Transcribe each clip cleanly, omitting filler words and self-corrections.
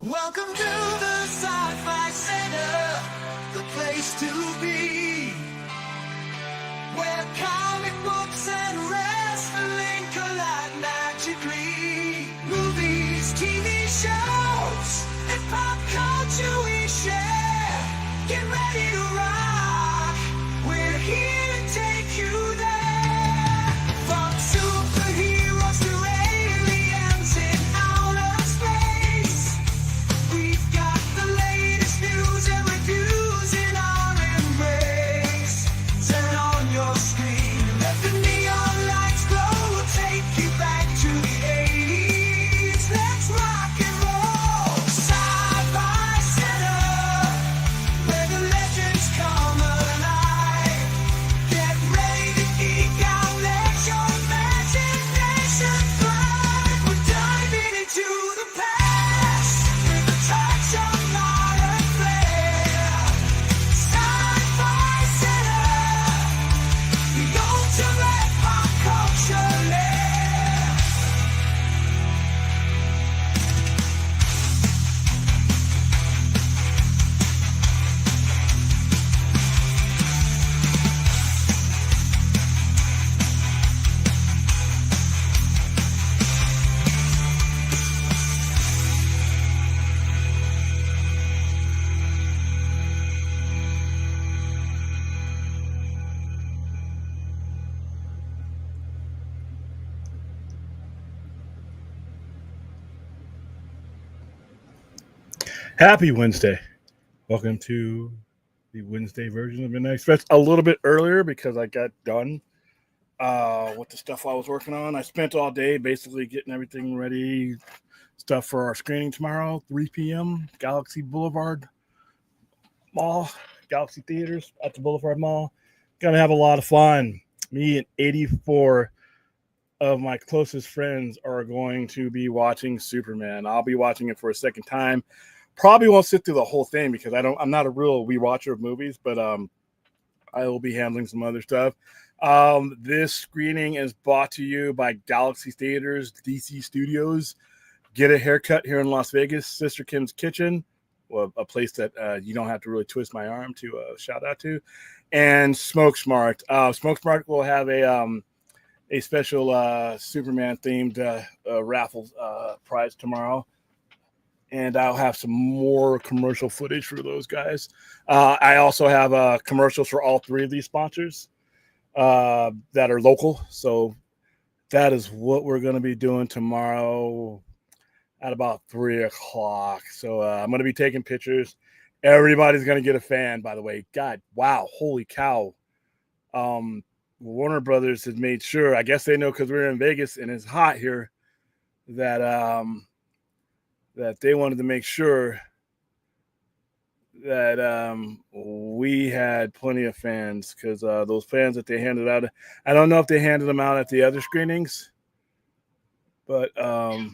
Welcome to the Sci-Fi Center, the place to be, where comic books and wrestling collide magically. Movies, TV shows, and pop culture we share. Get ready to rock, we're here to take you there. From superheroes to aliens in outer space, we've got the latest news and reviews in our embrace. Turn on your screen, let the neon lights glow. We'll take you back to the 80s. Let's rock and roll. Sci-Fi Center, where the legends come alive. Get ready to geek out, let your imagination thrive. We're diving into the past with a touch of modern flair. Sci-Fi Center, the ultimate pop culture lair. Happy Wednesday. Welcome to the Wednesday version of Midnight Express. A little bit earlier because I got done with the stuff I was working on. I spent all day basically getting everything ready, stuff for our screening tomorrow, 3 p.m., Galaxy Boulevard Mall, Galaxy Theaters at the Boulevard Mall. Gonna have a lot of fun. Me and 84 of my closest friends are going to be watching Superman. I'll be watching it for a second time. Probably won't sit through the whole thing because I'm not a real rewatcher of movies, but I will be handling some other stuff. This screening is brought to you by Galaxy Theaters, DC Studios. Get a haircut here in Las Vegas, Sister Kim's Kitchen, well, a place that you don't have to really twist my arm to shout out to, and Smoke Smart. Smoke Smart will have a special Superman themed raffle prize tomorrow. And I'll have some more commercial footage for those guys. I also have commercials for all three of these sponsors that are local. So that is what we're going to be doing tomorrow at about 3 o'clock. So I'm going to be taking pictures. Everybody's going to get a fan, by the way. God, wow, holy cow. Warner Brothers has made sure, I guess they know because we're in Vegas and it's hot here, that they wanted to make sure that we had plenty of fans because those fans that they handed out, I don't know if they handed them out at the other screenings, but there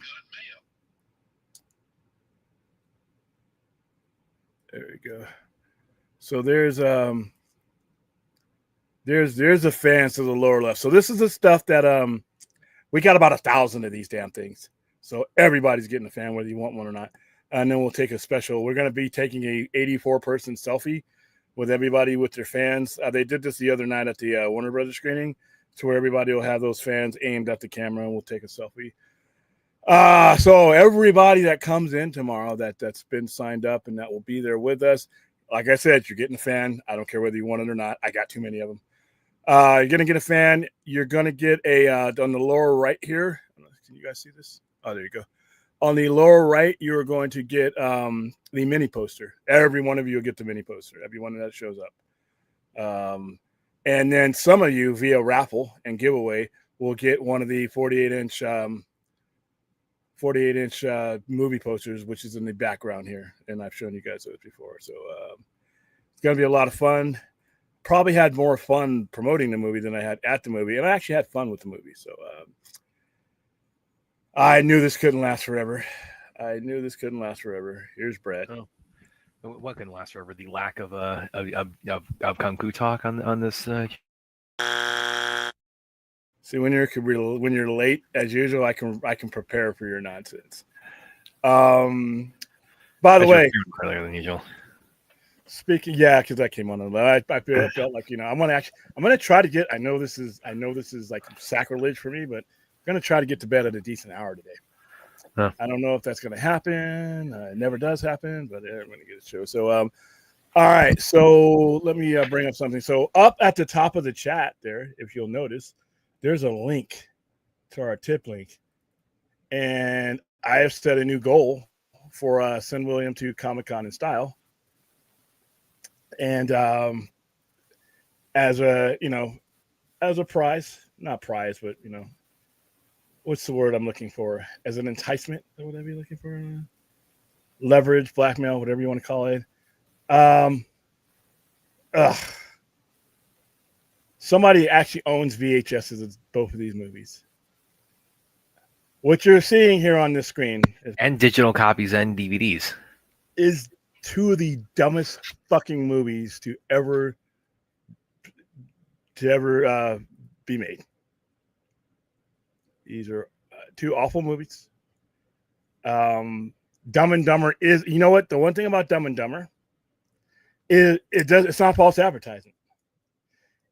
we go. So there's the fans to the lower left. So this is the stuff that we got about 1,000 of these damn things. So everybody's getting a fan, whether you want one or not. And then we'll take a special. We're going to be taking a 84-person selfie with everybody with their fans. They did this the other night at the Warner Brothers screening, to where everybody will have those fans aimed at the camera, and we'll take a selfie. So everybody that comes in tomorrow that's been signed up and that will be there with us, like I said, you're getting a fan. I don't care whether you want it or not. I got too many of them. You're going to get a fan. You're going to get a on the lower right here. Can you guys see this? Oh, there you go. On the lower right, you are going to get the mini poster. Every one of you will get the mini poster. Every one that shows up. And then some of you via raffle and giveaway will get one of the 48-inch 48-inch movie posters, which is in the background here, and I've shown you guys those before. So it's going to be a lot of fun. Probably had more fun promoting the movie than I had at the movie, and I actually had fun with the movie. So I knew this couldn't last forever. Here's Brad. Oh, what can last forever? The lack of kung fu talk on this. See, when you're late, as usual, I can prepare for your nonsense. By the way, earlier than usual. Speaking, yeah, because I came on I felt like I'm gonna try to get. I know this is like sacrilege for me, but I'm gonna try to get to bed at a decent hour today. Huh. I don't know if that's gonna happen. It never does happen, but I'm gonna get a show. So, all right. So let me bring up something. So up at the top of the chat there, if you'll notice, there's a link to our tip link, and I have set a new goal for send William to Comic-Con in style. And as a prize, not prize, but what's the word I'm looking for? As an enticement, what would I be looking for? Leverage, blackmail, whatever you want to call it. Somebody actually owns VHSs of both of these movies. What you're seeing here on this screen and digital copies and DVDs is two of the dumbest fucking movies to ever be made. These are two awful movies. Dumb and Dumber is, you know what? The one thing about Dumb and Dumber is it's not false advertising.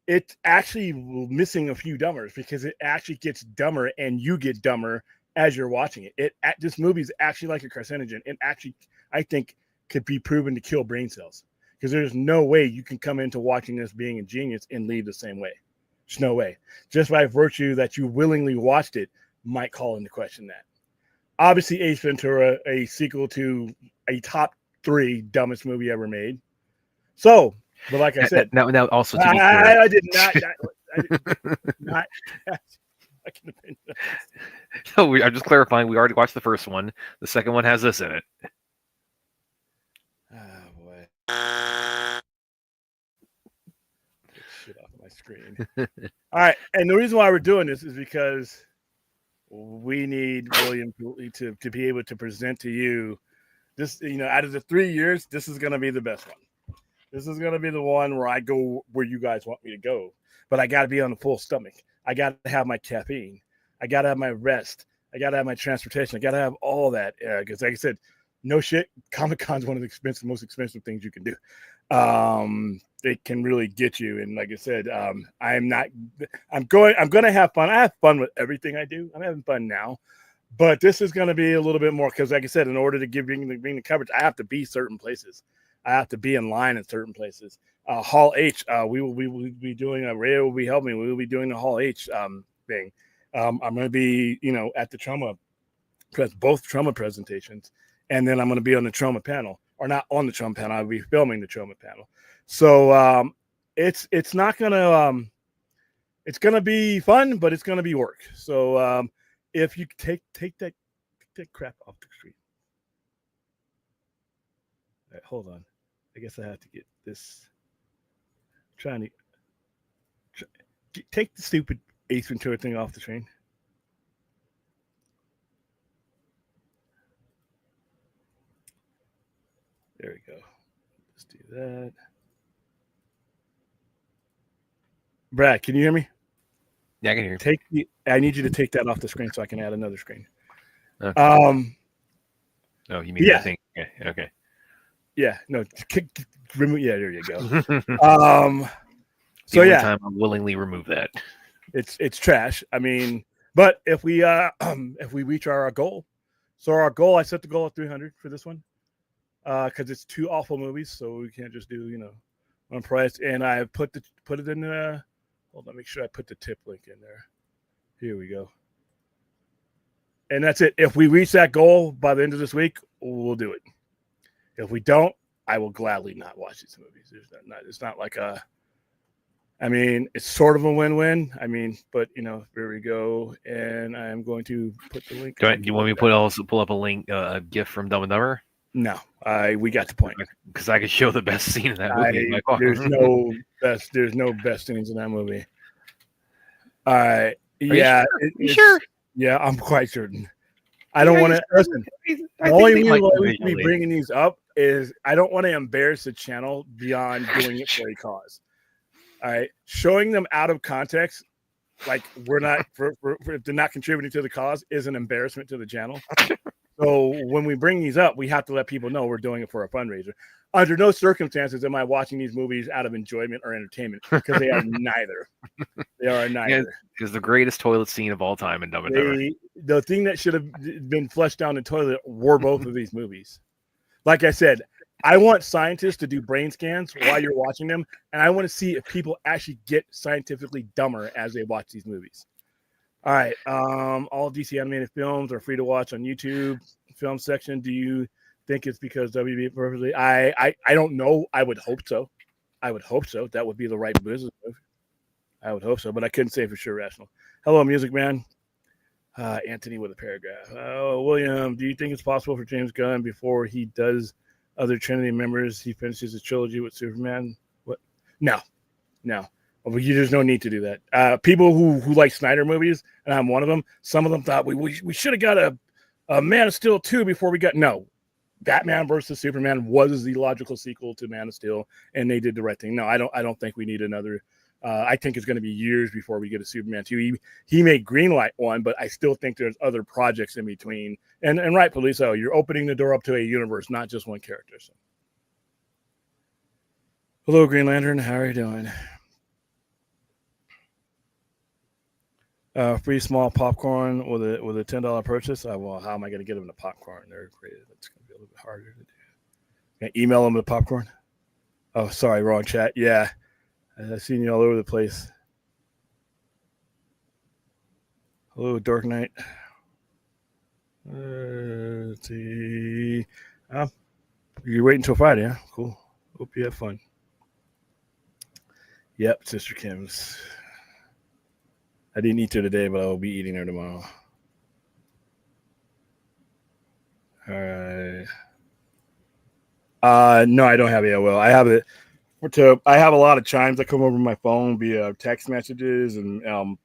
It's actually missing a few dumbers because it actually gets dumber and you get dumber as you're watching it. This movie is actually like a carcinogen. It actually, I think, could be proven to kill brain cells because there's no way you can come into watching this being a genius and leave the same way. There's no way. Just by virtue that you willingly watched it might call into question that. Obviously, Ace Ventura, a sequel to a top 3 dumbest movie ever made. So, but like I said, now also to be clear, I did not. I did not. No, I'm just clarifying. We already watched the first one. The second one has this in it. Oh boy! Get shit off my screen. All right, and the reason why we're doing this is because we need William to be able to present to you this. Out of the 3 years, this is going to be the best one. This is going to be the one where I go where you guys want me to go, but I got to be on a full stomach. I got to have my caffeine. I got to have my rest. I got to have my transportation. I got to have all that because, like I said, no shit. Comic-Con is one of the most expensive things you can do. It can really get you. And like I said, I'm going to have fun. I have fun with everything I do. I'm having fun now, but this is going to be a little bit more because, like I said, in order to bring the coverage, I have to be certain places. I have to be in line at certain places. Hall H, we will be doing Ray will be helping me. We will be doing the Hall H thing. I'm going to be, at the both trauma presentations, and then I'm going to be on the trauma panel, or not on the trauma panel. I'll be filming the trauma panel. So it's not gonna it's gonna be fun, but it's gonna be work. So if you take that crap off the screen. All right, hold on. I guess I have to get this. Take the stupid Ace Ventura thing off the screen. There we go. Let's do that. Brad, can you hear me? Yeah, I can hear you. I need you to take that off the screen so I can add another screen. Okay. Oh, you mean that thing? Yeah, okay. Yeah, no, remove. Yeah, there you go. So yeah, time I'll willingly remove that. It's trash. I mean, but if we reach our goal, so our goal, I set the goal at 300 for this one, because it's 2 awful movies, so we can't just do one price. And I put it in the. Hold on, make sure I put the tip link in there. Here we go. And that's it. If we reach that goal by the end of this week, we'll do it. If we don't, I will gladly not watch these movies. It's not like a. I mean, it's sort of a win-win. I mean, but here we go, and I am going to put the link. You want me to pull up a link, a GIF from Dumb and Dumber? No, we got the point. Because I could show the best scene in that movie. In my car. There's no best scenes in that movie. All right. Yeah. You sure? Yeah, I'm quite certain. I don't want to listen. The only reason why we should be bringing these up is I don't want to embarrass the channel beyond doing it for a cause. All right, showing them out of context, like we're not if they're not contributing to the cause, is an embarrassment to the channel. So when we bring these up, we have to let people know we're doing it for a fundraiser. Under no circumstances am I watching these movies out of enjoyment or entertainment, because they are neither. They are neither. It's the greatest toilet scene of all time in Dumb and Dumber. The thing that should have been flushed down the toilet were both of these movies. Like I said, I want scientists to do brain scans while you're watching them, and I want to see if people actually get scientifically dumber as they watch these movies. All right. All DC animated films are free to watch on YouTube film section. Do you think it's because WB purposely? I don't know. I would hope so. That would be the right business move. I would hope so, but I couldn't say for sure. Rational. Hello, Music Man. Anthony with a paragraph. William, do you think it's possible for James Gunn, before he does other Trinity members, he finishes his trilogy with Superman? What? No. There's no need to do that. People who like Snyder movies, and I'm one of them, some of them thought we should have got a Man of Steel 2 before we got. No. Batman versus Superman was the logical sequel to Man of Steel, and they did the right thing. No, I don't think we need another. I think it's going to be years before we get a Superman 2. He made Greenlight 1, but I still think there's other projects in between. And rightfully so. You're opening the door up to a universe, not just one character. So. Hello, Green Lantern. How are you doing? Free small popcorn with a $10 purchase. Well, how am I going to get them the popcorn? They're created. It's going to be a little bit harder to do. Can I email them the popcorn? Oh, sorry, wrong chat. Yeah. I've seen you all over the place. Hello, Dark Knight. Let's see. You're waiting until Friday, huh? Cool. Hope you have fun. Yep, Sister Kim's. I didn't eat her today, but I will be eating her tomorrow. All right. No, I don't have AOL. I have it. I have a lot of chimes that come over my phone via text messages and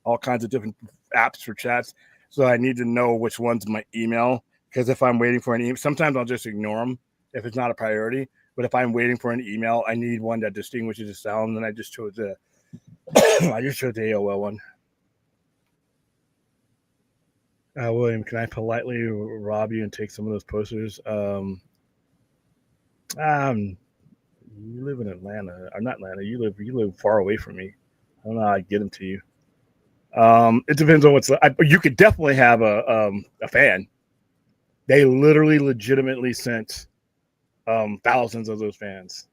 all kinds of different apps for chats. So I need to know which one's my email, because if I'm waiting for an email, sometimes I'll just ignore them if it's not a priority. But if I'm waiting for an email, I need one that distinguishes the sound, and I just chose the AOL one. William, can I politely rob you and take some of those posters? You live in Atlanta, or not Atlanta. You live far away from me. I don't know how I get them to you. It depends on you could definitely have a fan. They literally legitimately sent thousands of those fans,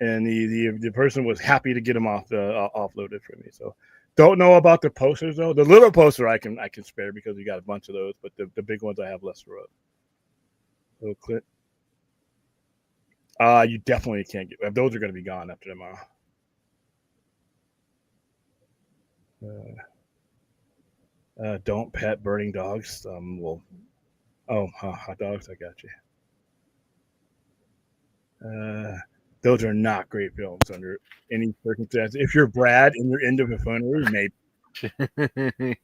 and the person was happy to get them offloaded for me. So don't know about the posters though. The little poster I can spare because we got a bunch of those, but the big ones I have less of. Little clip. You definitely can't get. Those are going to be gone after tomorrow. Don't pet burning dogs. Hot dogs. I got you. Those are not great films under any circumstance. If you're Brad and you're into buffoonery, maybe.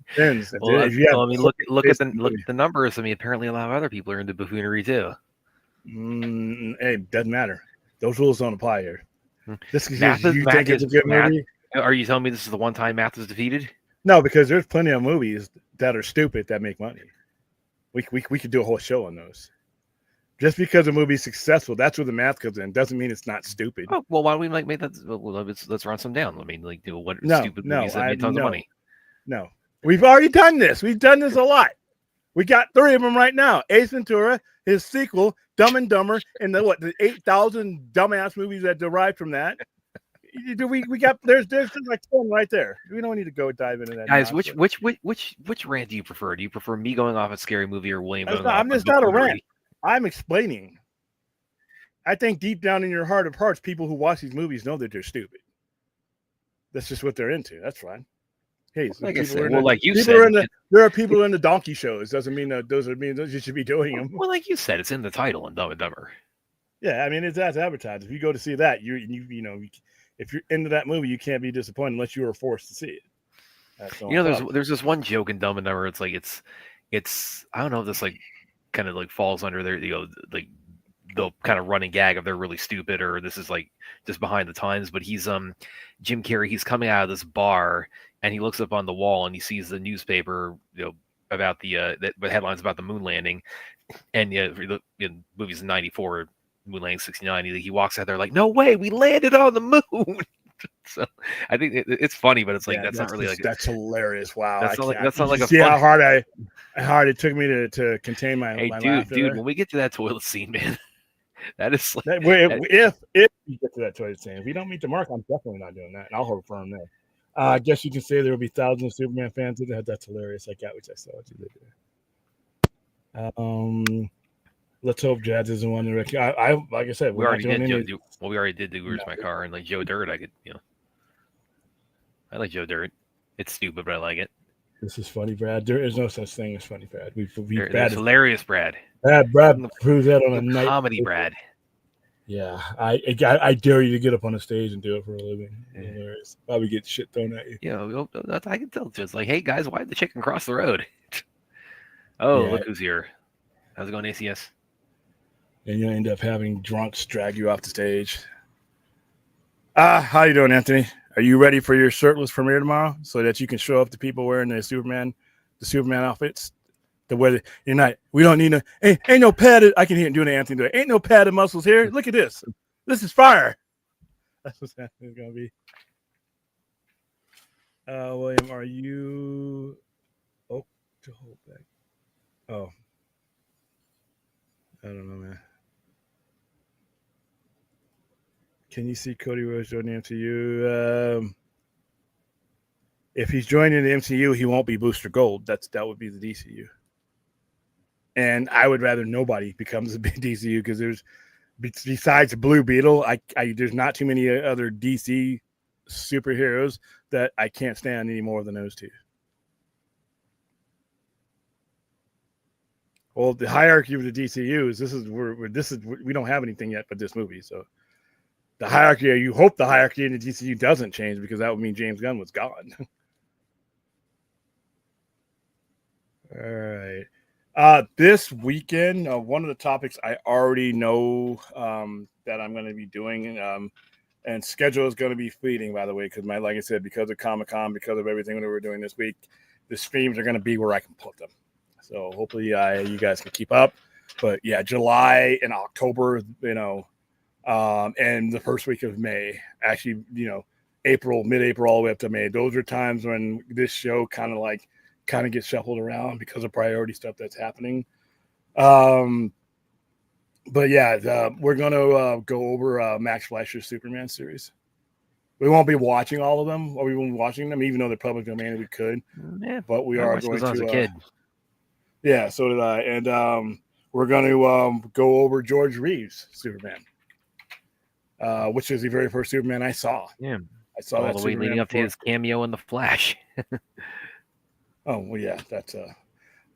Depends. Look at the numbers. I mean, apparently a lot of other people are into buffoonery too. Hey, doesn't matter. Those rules don't apply here. This is Math you think it's a good movie? Are you telling me this is the one time Math is defeated? No, because there's plenty of movies that are stupid that make money. We could do a whole show on those. Just because a movie's successful, that's where the math comes in. Doesn't mean it's not stupid. Oh, well, why don't we make that? Well, let's run some down. I mean, stupid movies that made tons of money? No, we've already done this. We've done this a lot. We got 3 of them right now. Ace Ventura, his sequel, Dumb and Dumber, and the 8,000 dumbass movies that derived from that. we got there's like 10 right there. We don't need to go dive into that. Guys, nonsense. which rant do you prefer? Do you prefer me going off a scary movie or William going off I'm on just not a buffoonery? rant. I'm explaining. I think deep down in your heart of hearts, people who watch these movies know that they're stupid. That's just what they're into. That's fine. Hey, so Like I people said, are in well, the, like you people said, are in the, there are people in the donkey shows. Doesn't mean that those you should be doing them. well, like you said, it's in the title in Dumb and Dumber. Yeah, I mean it's as advertised. If you go to see that, you know, if you're into that movie, you can't be disappointed unless you were forced to see it. That's the You know, only problem. there's this one joke in Dumb and Dumber. It's like it's I don't know if this like kind of like falls under their like the kind of running gag of they're really stupid or this is like just behind the times. But he's Jim Carrey. He's coming out of this bar and he looks up on the wall and he sees the newspaper, about the headlines about the moon landing. And the movies in '94, moon landing '69. He walks out there like, no way, we landed on the moon. So I think it's funny, but it's like that's not really like that's hilarious. Wow, that's not like a see fun... how hard it took me to contain my. Hey, my dude, when we get to that toilet scene, man, that is like if we get to that toilet scene, if we don't meet the mark, I'm definitely not doing that, and I'll hold firm there. I guess you can say there will be thousands of Superman fans. That's hilarious. I got what I saw what you did there. Let's hope Jazz isn't one to wreck. I like I said, we already did do Where's My Car and like Joe Dirt. I could, I like Joe Dirt. It's stupid, but I like it. This is funny, Brad. There is no such thing as funny, Brad. Brad hilarious, Brad. Brad proves that on a night comedy, Brad. Yeah, I dare you to get up on the stage and do it for a living. Yeah. Probably get shit thrown at you. I can tell. Just like, hey guys, why did the chicken cross the road? Oh, yeah. Look who's here. How's it going, ACS? And you end up having drunks drag you off the stage. How you doing, Anthony? Are you ready for your shirtless premiere tomorrow so that you can show up to people wearing the Superman outfits? The way you're not, we don't need ain't no padded. I can hear him doing Anthony do it. Ain't no padded muscles here. Look at this. This is fire. That's what Anthony's gonna be. William, are you? Oh, to hold back. Oh, I don't know, man. Can you see Cody Rhodes joining the MCU? If he's joining the MCU, he won't be Booster Gold. That would be the DCU. And I would rather nobody becomes a DCU because there's besides Blue Beetle, there's not too many other DC superheroes that I can't stand any more than those two. Well, the hierarchy of the DCU is we don't have anything yet but this movie. So the hierarchy, you hope the hierarchy in the DCU doesn't change because that would mean James Gunn was gone. All right. This weekend, one of the topics I already know that I'm going to be doing, and schedule is going to be fleeting, by the way, because like I said, because of Comic-Con, because of everything that we're doing this week, the streams are going to be where I can put them. So hopefully you guys can keep up. But yeah, July and October, and the first week of May, actually, April, mid-April, all the way up to May. Those are times when this show kind of gets shuffled around because of priority stuff that's happening. But yeah, we're going to go over Max Fleischer's Superman series. We won't be watching all of them, or we won't be watching them, even though they're public domain, we could. Yeah, but we are going to. As a kid. Yeah, so did I. And we're going to go over George Reeves' Superman, which is the very first Superman I saw. Yeah, I saw all that the way leading up to his cameo in The Flash. Oh, well, yeah, that's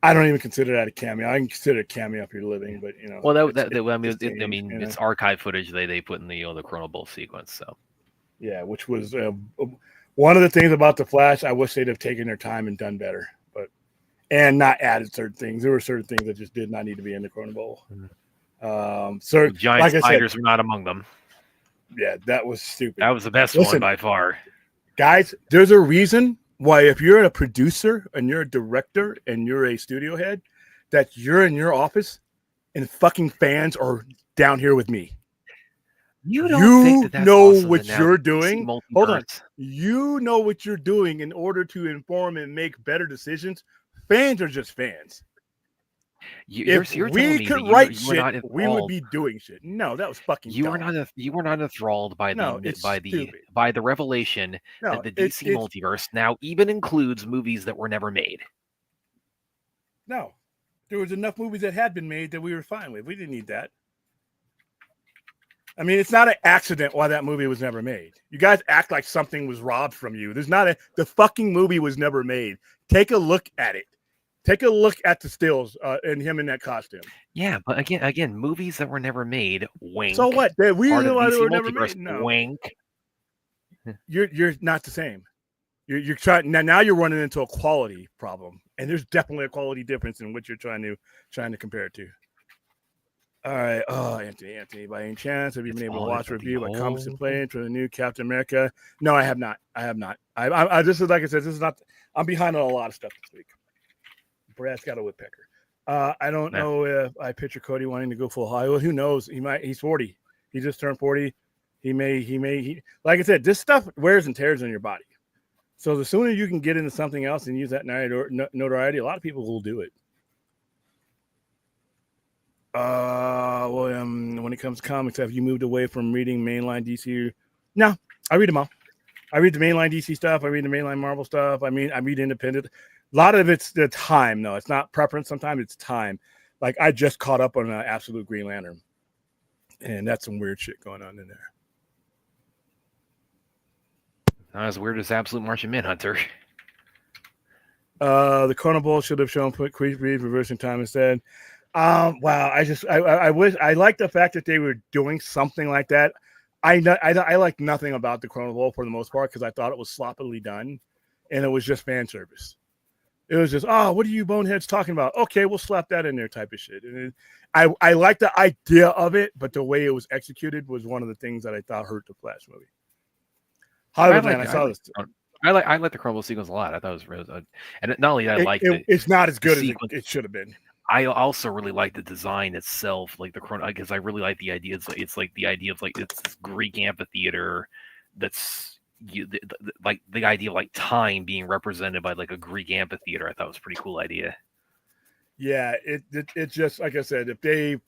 I don't even consider that a cameo. I can consider a cameo if you're living, but Well, it's archive footage they put in the Chrono Bowl sequence. So, yeah, which was one of the things about The Flash. I wish they'd have taken their time and done better, and not added certain things. There were certain things that just did not need to be in the Chrono Bowl. So giant spiders are not among them. Yeah, that was stupid. That was the best one by far. Guys, there's a reason why if you're a producer and you're a director and you're a studio head, that you're in your office and fucking fans are down here with me. You don't think that that's know awesome what you're doing. Hold on. You know what you're doing in order to inform and make better decisions. Fans are just fans. If You're telling we me that could write you were shit, not we would enthralled. be doing shit. No, that was fucking dumb. You were not enthralled by No, it's stupid. the revelation that No, the it's DC it's multiverse now even includes movies that were never made. no. There was enough movies that had been made that we were fine with. We didn't need that. I mean, it's not an accident why that movie was never made. You guys act like something was robbed from you. The fucking movie was never made. Take a look at it. Take a look at the stills and him in that costume. Yeah, but again, movies that were never made. Wink. So what? The reason Part of why they DC were never multiverse. made? No, Wink. you're not the same. You're trying now. You're running into a quality problem, and there's definitely a quality difference in what you're trying to compare it to. All right. Oh, Anthony, by any chance, have you been able to watch a review by Comics and Playing for the new Captain America? No, I have not. I this is like I said, this is not. I'm behind on a lot of stuff this week. Brad's got a woodpecker. I don't know if I picture Cody wanting to go full Hollywood. Who knows? He's 40. He just turned 40. He may. Like I said, this stuff wears and tears on your body. So the sooner you can get into something else and use that notoriety, a lot of people will do it. When it comes to comics, have you moved away from reading mainline DC? No, I read them all. I read the mainline DC stuff. I read the mainline Marvel stuff. I read independent. A lot of it's the time, though. It's not preference. Sometimes it's time. Like I just caught up on Absolute Green Lantern, and that's some weird shit going on in there. Not as weird as Absolute Martian Manhunter. The Carnival should have shown Creed reversing time instead. Wow, I wish I like the fact that they were doing something like that. I like nothing about the Carnival for the most part because I thought it was sloppily done, and it was just fan service. It was just, what are you boneheads talking about? Okay, we'll slap that in there type of shit. And I like the idea of it, but the way it was executed was one of the things that I thought hurt the Flash movie. Hollywoodland, I saw this. I like the Carnival sequence a lot. I thought it was really, and not only that, I liked it. It's not as good as it should have been. I also really like the design itself, like the because I really like the idea. It's like the idea of like it's this Greek amphitheater that's like the idea of like time being represented by like a Greek amphitheater. I thought was a pretty cool idea. Yeah, it just like I said, if they,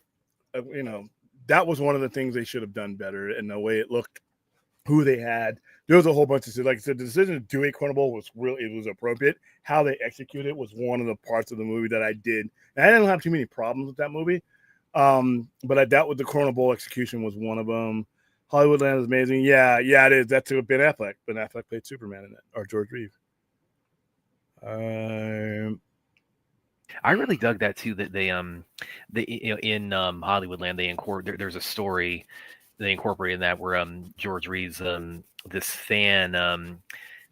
that was one of the things they should have done better in the way it looked, who they had. There was a whole bunch of shit. Like I said, the decision to do a Carnival was appropriate. How they executed it was one of the parts of the movie that I did. And I didn't have too many problems with that movie. But I doubt with the Carnival execution was one of them. Hollywoodland is amazing. Yeah, it is. That's Ben Affleck. Ben Affleck played Superman in it, or George Reeves. I really dug that too. That they in Hollywoodland there's a story they incorporated in that where George Reeves this fan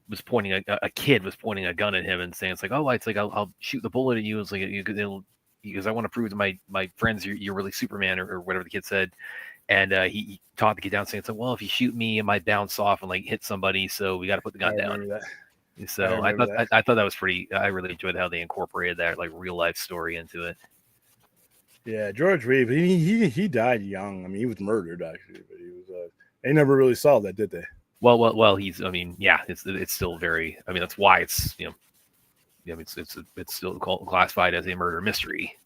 was pointing a kid was pointing a gun at him and saying it's like I'll shoot the bullet at you. It's like because I want to prove to my friends you're really Superman or whatever the kid said. And he taught the kid down saying it's like, well, if you shoot me, it might bounce off and like hit somebody, so we got to put the gun down. So I thought that was pretty. I really enjoyed how they incorporated that like real life story into it. Yeah, George Reeves, he died young. I mean, he was murdered actually, but he was. They never really solved that, did they? Well. He's. I mean, yeah. It's still very. I mean, that's why it's it's still classified as a murder mystery.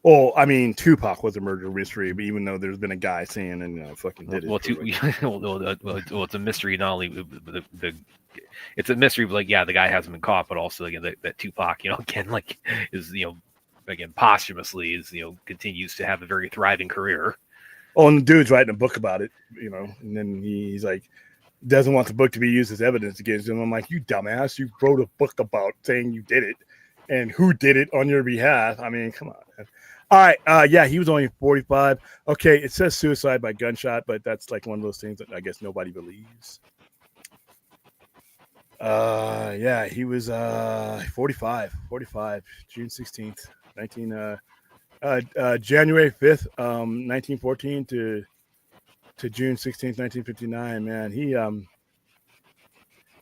Well, I mean, Tupac was a murder mystery, but even though there's been a guy saying and fucking did it. Well, it's a mystery. Not only it's a mystery, but like the guy hasn't been caught, but also again that Tupac, again like is again posthumously is continues to have a very thriving career. Oh, and the dude's writing a book about it, and then he's like doesn't want the book to be used as evidence against him. I'm like, you dumbass, you wrote a book about saying you did it and who did it on your behalf. I mean, come on, man. All right. Yeah, he was only 45. Okay, it says suicide by gunshot, but that's like one of those things that I guess nobody believes. Yeah, he was 45, June 16th, January 5th, 1914 to June 16th, 1959. Man, he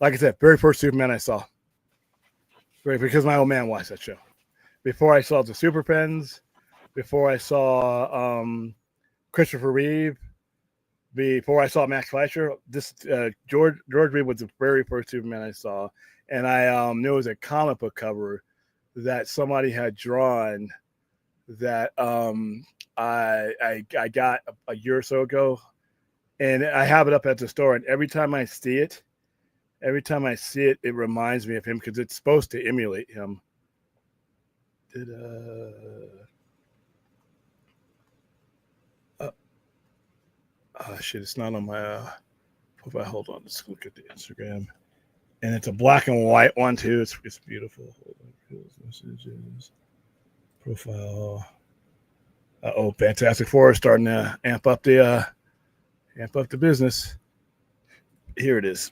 like I said, very first Superman I saw. Right, because my old man watched that show. Before I saw the Super Pens, before I saw Christopher Reeve, before I saw Max Fleischer, this George Reeve was the very first Superman I saw, and I knew it was a comic book cover that somebody had drawn that I got a year or so ago, and I have it up at the store. And every time I see it, it reminds me of him because it's supposed to emulate him. Shit, it's not on my profile. Hold on, let's look at the Instagram. And it's a black and white one too. It's beautiful. Hold on, messages, profile. Fantastic Four starting to amp up the business. Here it is.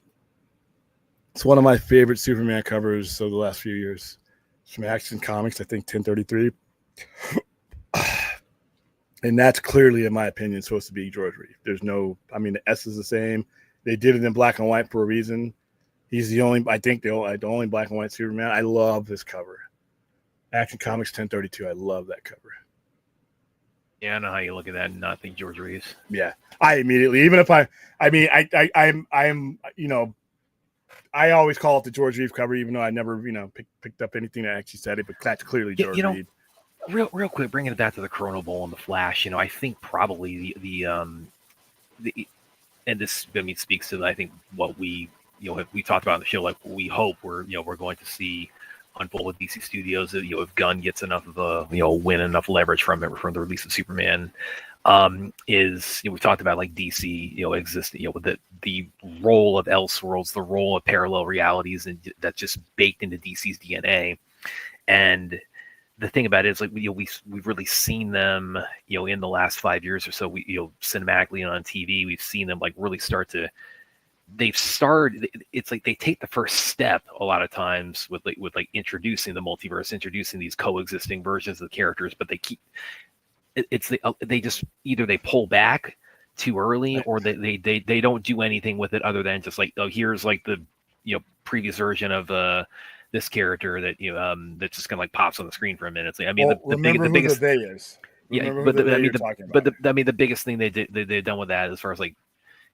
It's one of my favorite Superman covers of the last few years. It's from Action Comics, I think 1033. And that's clearly, in my opinion, supposed to be George Reeve. There's no, I mean, the S is the same. They did it in black and white for a reason. He's the only, I think, the only black and white Superman. I love this cover. Action Comics 1032. I love that cover. Yeah, I know how you look at that and not think George Reeves. Yeah, I immediately, even if I'm, you know, I always call it the George Reeve cover, even though I never, you know, picked up anything that actually said it. But that's clearly George Reeve. Real quick, bringing it back to the Corona Bowl and the Flash. You know, I think probably the and this, I mean, speaks to, I think, what we, you know, we talked about on the show, like we hope we're going to see unfold with DC Studios. You know, if Gunn gets enough of a, you know, win enough leverage from the release of Superman, is, you know, we talked about like DC, you know, existing, you know, with the role of Elseworlds, the role of parallel realities, and that's just baked into DC's DNA. And the thing about it is, like, you know, we've really seen them, you know, in the last 5 years or so. We, you know, cinematically and on TV, we've seen them like really start to. They've started. It's like they take the first step a lot of times with introducing the multiverse, introducing these coexisting versions of the characters, but they keep. They just either they pull back too early, or they don't do anything with it other than just like, oh, here's like the, you know, previous version of this character that, you know, that just kind of like pops on the screen for a minute. It's like, I mean, well, the biggest they is. The biggest thing they've done with that, as far as like,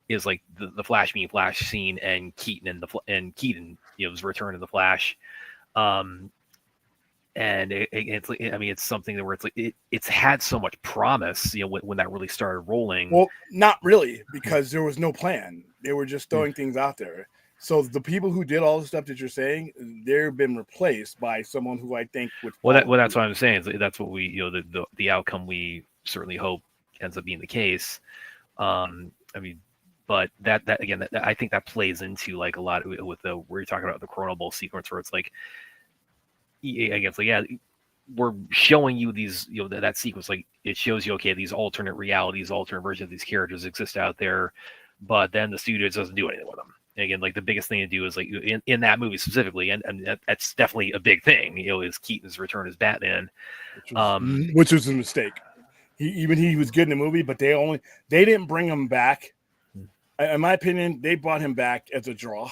is like the Flash being Flash scene and Keaton Keaton, you know, his return to the Flash. And it's like, I mean, it's something that where it's like it's had so much promise, you know, when that really started rolling. Well, not really, because there was no plan. They were just throwing things out there. So the people who did all the stuff that you're saying, they've been replaced by someone who I think would. That's what I'm saying. That's what we, you know, the outcome we certainly hope ends up being the case. I mean, but that again, I think that plays into like a lot with the, where you're talking about the Corona Bowl sequence, where it's like, I guess, like, yeah, we're showing you these, you know, that sequence, like it shows you, okay, these alternate realities, alternate versions of these characters exist out there, but then the studio doesn't do anything with them. And again, like the biggest thing to do is like in that movie specifically, and that's definitely a big thing, you know, is Keaton's return as Batman, which was a mistake. He was good in the movie, but they didn't bring him back. In my opinion, they brought him back as a draw.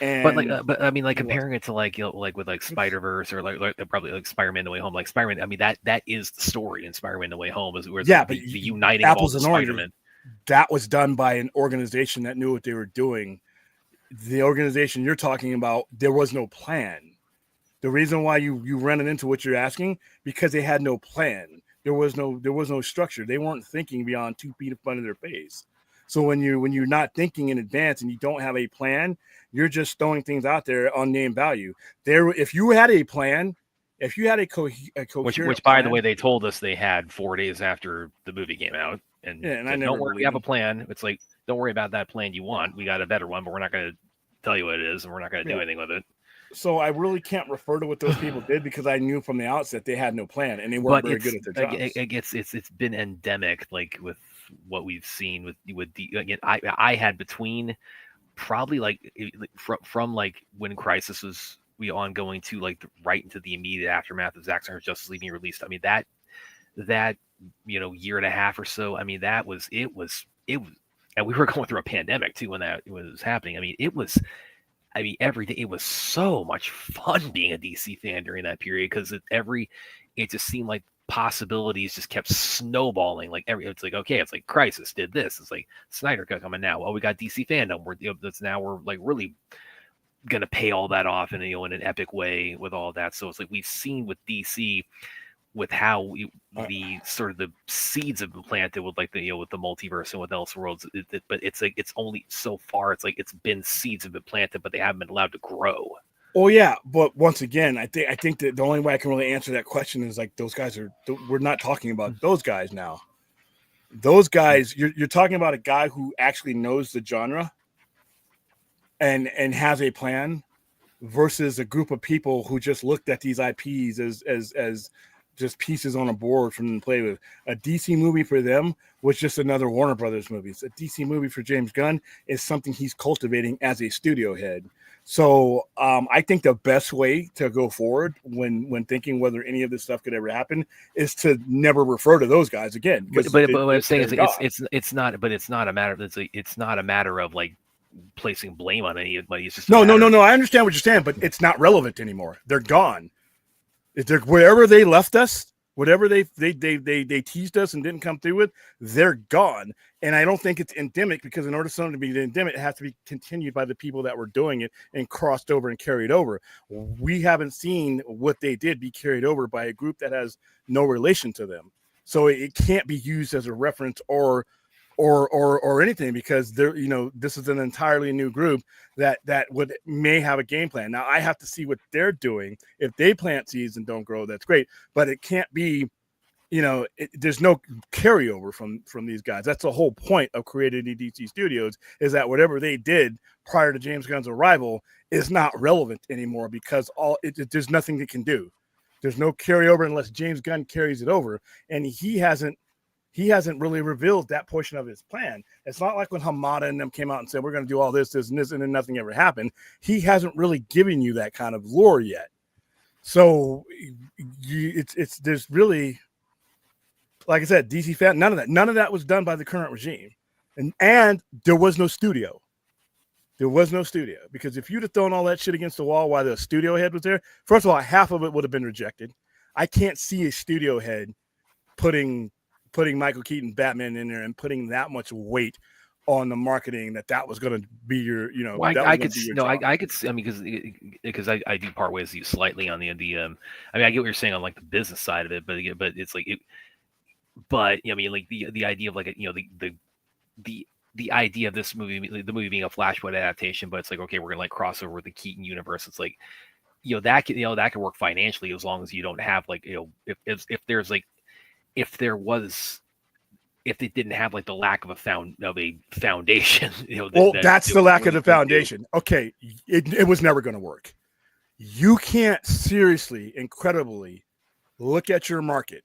And, but I mean, like comparing it to like, you know, like with like Spider-Verse, or like probably like Spider-Man: No Way Home, like Spider-Man. I mean, that is the story in Spider-Man: No Way Home, is where the uniting of all the Spider-Man. That was done by an organization that knew what they were doing. The organization you're talking about, there was no plan. The reason why you ran it into what you're asking, because they had no plan. There was no structure. They weren't thinking beyond 2 feet in front of their face. So when you're not thinking in advance and you don't have a plan, you're just throwing things out there on name value. If you had a plan, if you had a coherent which by the way, they told us they had 4 days after the movie came out, and said, don't worry, we have a plan. It's like, don't worry about that plan you want. We got a better one, but we're not going to tell you what it is, and we're not going to do anything with it. So I really can't refer to what those people did, because I knew from the outset they had no plan and they weren't very good at their jobs. It's been endemic, like with what we've seen with again. I had between probably like from like when Crisis was ongoing to like right into the immediate aftermath of Zack Snyder's Justice League being released. I mean, that you know, year and a half or so. I mean, it was, and we were going through a pandemic too when that was happening. I mean, every day it was so much fun being a DC fan during that period, because it just seemed like possibilities just kept snowballing. Like it's like, okay, it's like Crisis did this. It's like Snyder Cut coming now. Well, we got DC fandom. We're like really gonna pay all that off in in an epic way with all that. So it's like we've seen with DC with how the sort of the seeds have been planted with like the with the multiverse and with Elseworlds, but it's like it's only so far. It's like it's been seeds have been planted, but they haven't been allowed to grow. Oh yeah, but once again, I think that the only way I can really answer that question is like those guys we're not talking about those guys now. Those guys, you're talking about a guy who actually knows the genre and has a plan versus a group of people who just looked at these IPs as just pieces on a board for them to play with. A DC movie for them was just another Warner Brothers movie. A DC movie for James Gunn is something he's cultivating as a studio head. So I think the best way to go forward when thinking whether any of this stuff could ever happen is to never refer to those guys again. But what I'm saying is it's not. But it's not a matter. It's not a matter of like placing blame on anybody. It's just no. I understand what you're saying, but it's not relevant anymore. They're gone. They're wherever they left us, whatever they teased us and didn't come through with, they're gone. And I don't think it's endemic because in order for something to be endemic, it has to be continued by the people that were doing it and crossed over and carried over. We haven't seen what they did be carried over by a group that has no relation to them. So it can't be used as a reference or anything because they're this is an entirely new group that may have a game plan. Now I have to see what they're doing. If they plant seeds and don't grow, that's great, but it can't be there's no carryover from these guys. That's the whole point of creating the DC Studios, is that whatever they did prior to James Gunn's arrival is not relevant anymore because there's nothing they can do. There's no carryover unless James Gunn carries it over, and he hasn't really revealed that portion of his plan. It's not like when Hamada and them came out and said, we're going to do all this, and this, and then nothing ever happened. He hasn't really given you that kind of lore yet. So there's really, like I said, DC fan, none of that was done by the current regime. And there was no studio. There was no studio because if you'd have thrown all that shit against the wall while the studio head was there, first of all, half of it would have been rejected. I can't see a studio head putting Michael Keaton Batman in there and putting that much weight on the marketing that was going to be your, well, I could see, I mean, because I do part ways with you slightly on the I mean, I get what you're saying on like the business side of it, but it's like but I mean, like the idea of like the idea of this movie, the movie being a Flashpoint adaptation, but it's like, okay, we're gonna like cross over with the Keaton universe. It's like, that could work financially as long as you don't have like, if there's like, if they didn't have like the lack of a foundation, that's the lack of the foundation. Okay, it was never going to work. You can't seriously, incredibly look at your market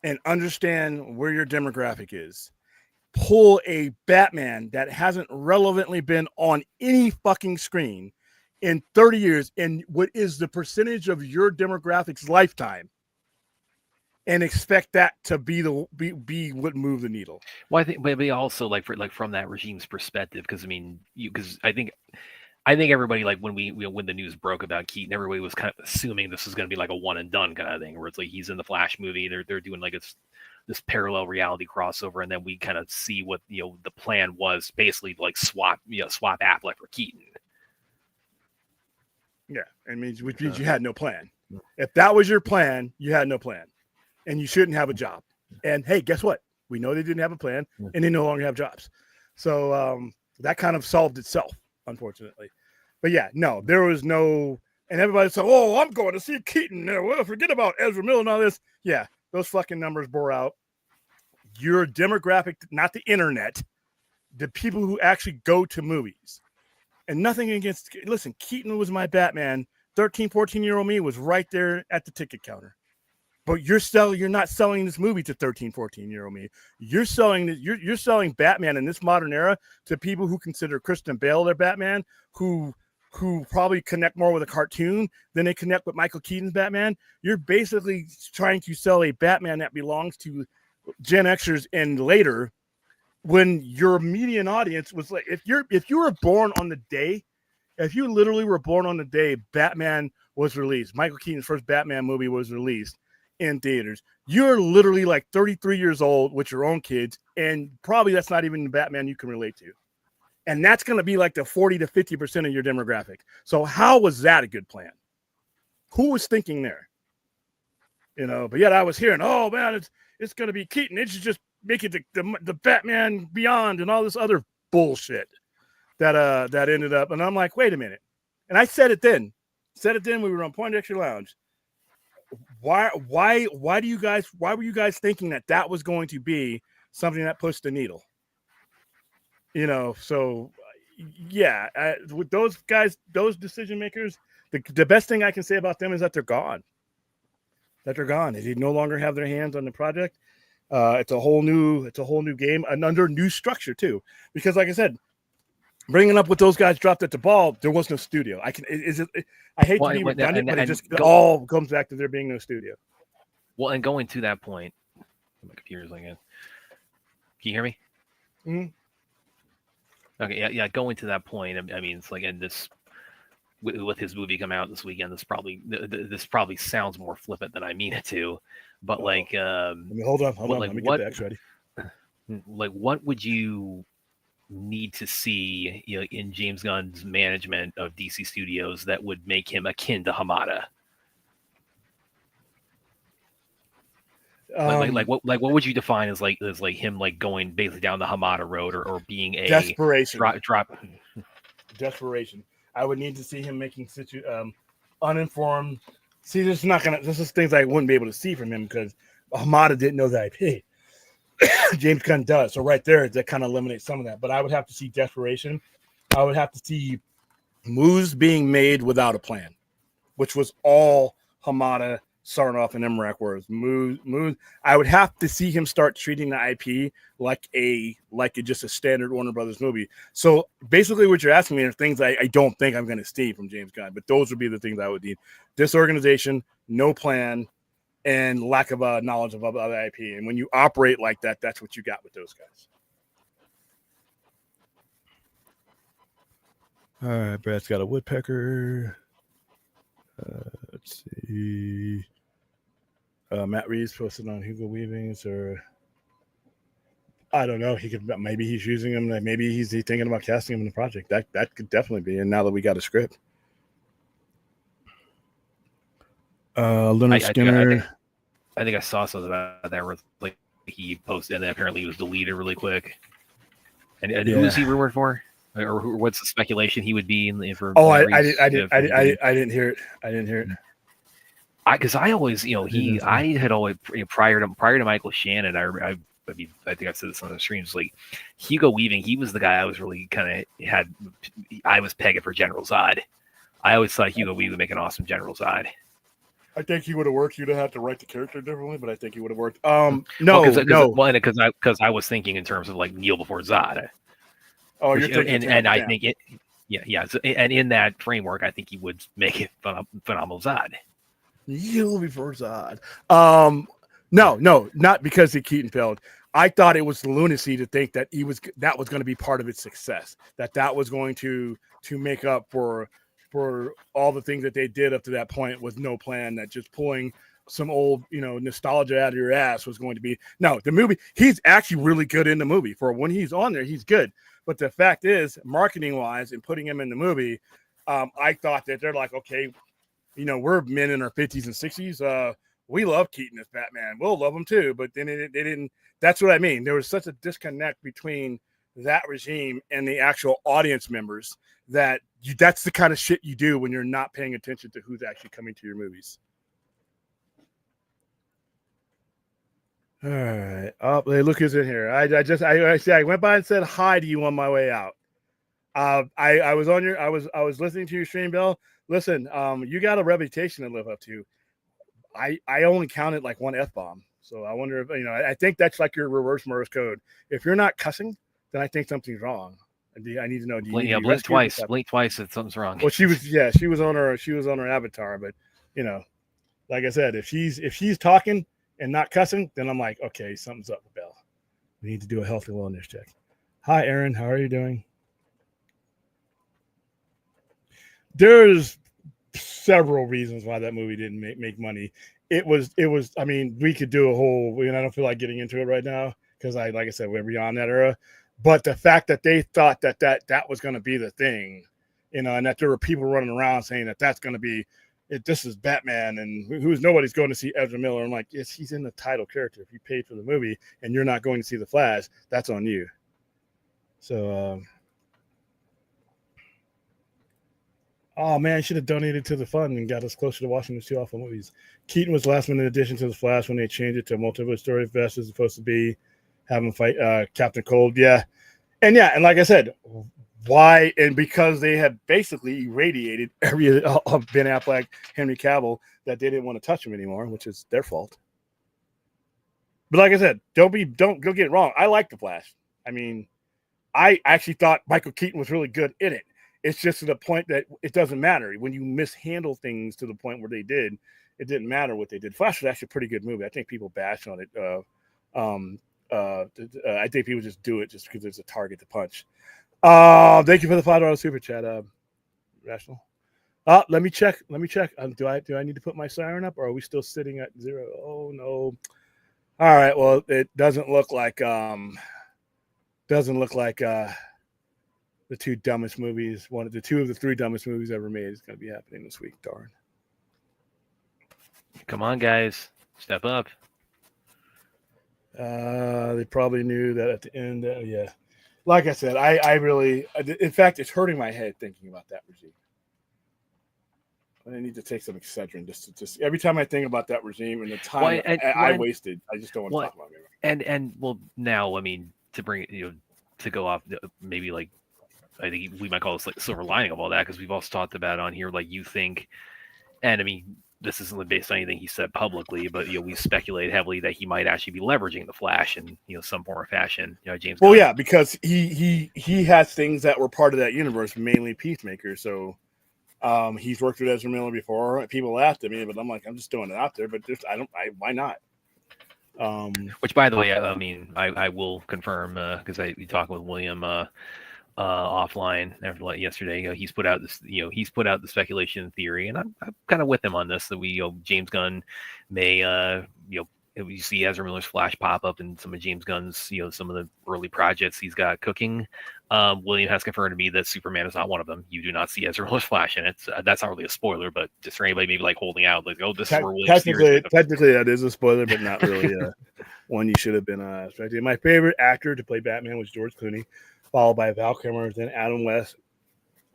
and understand where your demographic is. Pull a Batman that hasn't relevantly been on any fucking screen in 30 years, and what is the percentage of your demographic's lifetime, and expect that to be what move the needle. Well, I think, but also like from that regime's perspective, because I mean, because I think everybody, like when when the news broke about Keaton, everybody was kind of assuming this was going to be like a one and done kind of thing, where it's like he's in the Flash movie, they're doing like this parallel reality crossover, and then we kind of see what the plan was, basically like swap Affleck for Keaton. Yeah, which means you had no plan. If that was your plan, you had no plan. And you shouldn't have a job. And hey, guess what? We know they didn't have a plan, and they no longer have jobs. So that kind of solved itself, unfortunately. But yeah, no, there was no. And everybody said, "Oh, I'm going to see Keaton." Well, forget about Ezra Miller and all this. Yeah, those fucking numbers bore out. Your demographic, not the internet, the people who actually go to movies. And nothing against. Listen, Keaton was my Batman. 13, 14-year-old me was right there at the ticket counter. But you're not selling this movie to 13, 14-year-old me. You're selling Batman in this modern era to people who consider Christian Bale their Batman, who probably connect more with a cartoon than they connect with Michael Keaton's Batman. You're basically trying to sell a Batman that belongs to Gen Xers and later, when your median audience was like, if you were born on the day, if you literally were born on the day Batman was released, Michael Keaton's first Batman movie was released in theaters, you're literally like 33 years old with your own kids, and probably that's not even the Batman you can relate to. And that's going to be like the 40 to 50% of your demographic. So how was that a good plan? Who was thinking there? But yet I was hearing, oh man, it's going to be Keaton. It should just make it the Batman Beyond and all this other bullshit that ended up. And I'm like, wait a minute. And I said it then. We were on Poindexter Lounge. Why were you guys thinking that was going to be something that pushed the needle? So yeah, with those guys, those decision makers, the best thing I can say about them is that they're gone. They no longer have their hands on the project. It's a whole new game and under new structure too. Because like I said, bringing up what those guys dropped at the ball, there was no studio. I hate to be redundant, but it all comes back to there being no studio. Well, and going to that point, my computer's like, can you hear me? Mm-hmm. Okay, yeah. Going to that point, I mean, it's like, and this with his movie come out this weekend, this probably sounds more flippant than I mean it to, but like, hold on, let me get the X ready. Like, what would you need to see in James Gunn's management of DC Studios that would make him akin to Hamada? What would you define as him going basically down the Hamada road or being a desperation drop desperation? I would need to see him making uninformed. See, this is things I wouldn't be able to see from him because Hamada didn't know the IP. James Gunn does. So right there, that kind of eliminates some of that. But I would have to see desperation. I would have to see moves being made without a plan, which was all Hamada, Sarnoff, and Emmerich were. Moves. I would have to see him start treating the IP like just a standard Warner Brothers movie. So basically what you're asking me are things I don't think I'm going to see from James Gunn. But those would be the things I would need. Disorganization, no plan, and lack of knowledge of other IP. And when you operate like that, that's what you got with those guys. All right, Brad's got a woodpecker. Let's see. Matt Reeves posted on Hugo Weavings, or I don't know. Maybe he's using him. Maybe he's thinking about casting him in the project. That could definitely be. And now that we got a script, Leonard Skinner. I think I saw something about that where like he posted and then apparently he was deleted really quick. And who's he rumored for? Or what's the speculation he would be in for? Oh, I didn't hear it. I didn't hear it. Because I always, I had always prior to Michael Shannon, I think I've said this on the streams. Like Hugo Weaving, he was the guy I was really I was pegging for General Zod. I always thought Hugo Weaving would make an awesome General Zod. I think he would have worked. You'd have had to write the character differently, but I think he would have worked. No, because I was thinking in terms of like Kneel before Zod. Oh, you're thinking, and I think it, yeah. So, and in that framework, I think he would make it phenomenal Zod. Kneel before Zod. No, not because of Keaton failed. I thought it was lunacy to think that that was going to be part of its success. That was going to make up for all the things that they did up to that point with no plan, that just pulling some old, nostalgia out of your ass was going to be. No, the movie, he's actually really good in the movie. For when he's on there, he's good. But the fact is, marketing wise and putting him in the movie, I thought that they're like, okay, we're men in our 50s and 60s. We love Keaton as Batman. We'll love him too. But then they didn't. That's what I mean. There was such a disconnect between that regime and the actual audience members that's the kind of shit you do when you're not paying attention to who's actually coming to your movies. All right. Oh, look who's in here. I went by and said hi to you on my way out. I was listening to your stream, Bill. Listen, you got a reputation to live up to. I only counted like one F-bomb. So I wonder if, I think that's like your reverse Morse code. If you're not cussing, then I think something's wrong. I need to know. Blink twice if something's wrong. Well, she was on her avatar, but like I said, if she's talking and not cussing, then I'm like, okay, something's up with Belle. We need to do a healthy wellness check. Hi, Aaron. How are you doing? There's several reasons why that movie didn't make money. It was. I mean, we could do a whole. I don't feel like getting into it right now because like I said, we're beyond that era. But the fact that they thought that was going to be the thing, and that there were people running around saying that that's going to be this is Batman, and who's nobody's going to see Ezra Miller. I'm like, yes, he's in the title character. If you paid for the movie and you're not going to see the Flash, that's on you. So, oh man, I should have donated to the fund and got us closer to watching the two awful movies. Keaton was last minute addition to the Flash when they changed it to a multiple story vest as supposed to be having fight Captain Cold. Yeah, and like I said, why? And because they had basically irradiated every of Ben Affleck, Henry Cavill, that they didn't want to touch him anymore, which is their fault. But like I said, don't go get it wrong. I like the Flash. I mean, I actually thought Michael Keaton was really good in it. It's just to the point that it doesn't matter when you mishandle things to the point where they did. It didn't matter what they did. Flash was actually a pretty good movie. I think people bash on it. I think people just do it just because there's a target to punch. Thank you for the $5 super chat, Rational. Let me check. Do I need to put my siren up, or are we still sitting at 0? Oh no. All right. Well, it doesn't look like the two dumbest movies, the two of the three dumbest movies ever made is going to be happening this week. Darn. Come on, guys, step up. They probably knew that at the end. Yeah. Like I said, I really, in fact, it's hurting my head thinking about that regime. I need to take some Excedrin just every time I think about that regime and the time I wasted. I just don't want to talk about it. And well, now I mean to bring it, to go off maybe like I think we might call this like silver lining of all that because we've also talked about on here like you think, and I mean this isn't based on anything he said publicly, but we speculate heavily that he might actually be leveraging the Flash in some form or fashion. James. Well, yeah, because he has things that were part of that universe, mainly Peacemaker. So he's worked with Ezra Miller before. People laughed at me, but I'm like, I'm just throwing it out there. But why not? Which, by the way, I mean, I will confirm because we talked with William offline after yesterday. He's put out this, he's put out the speculation theory, and I'm kind of with him on this that James Gunn may, you see Ezra Miller's Flash pop up in some of James Gunn's, some of the early projects he's got cooking. William has confirmed to me that Superman is not one of them. You do not see Ezra Miller's Flash in it. That's not really a spoiler, but just for anybody maybe like holding out, like, oh, this is where William's technically that is a spoiler, but not really one you should have been expecting. My favorite actor to play Batman was George Clooney, followed by Val Kilmer, then Adam West,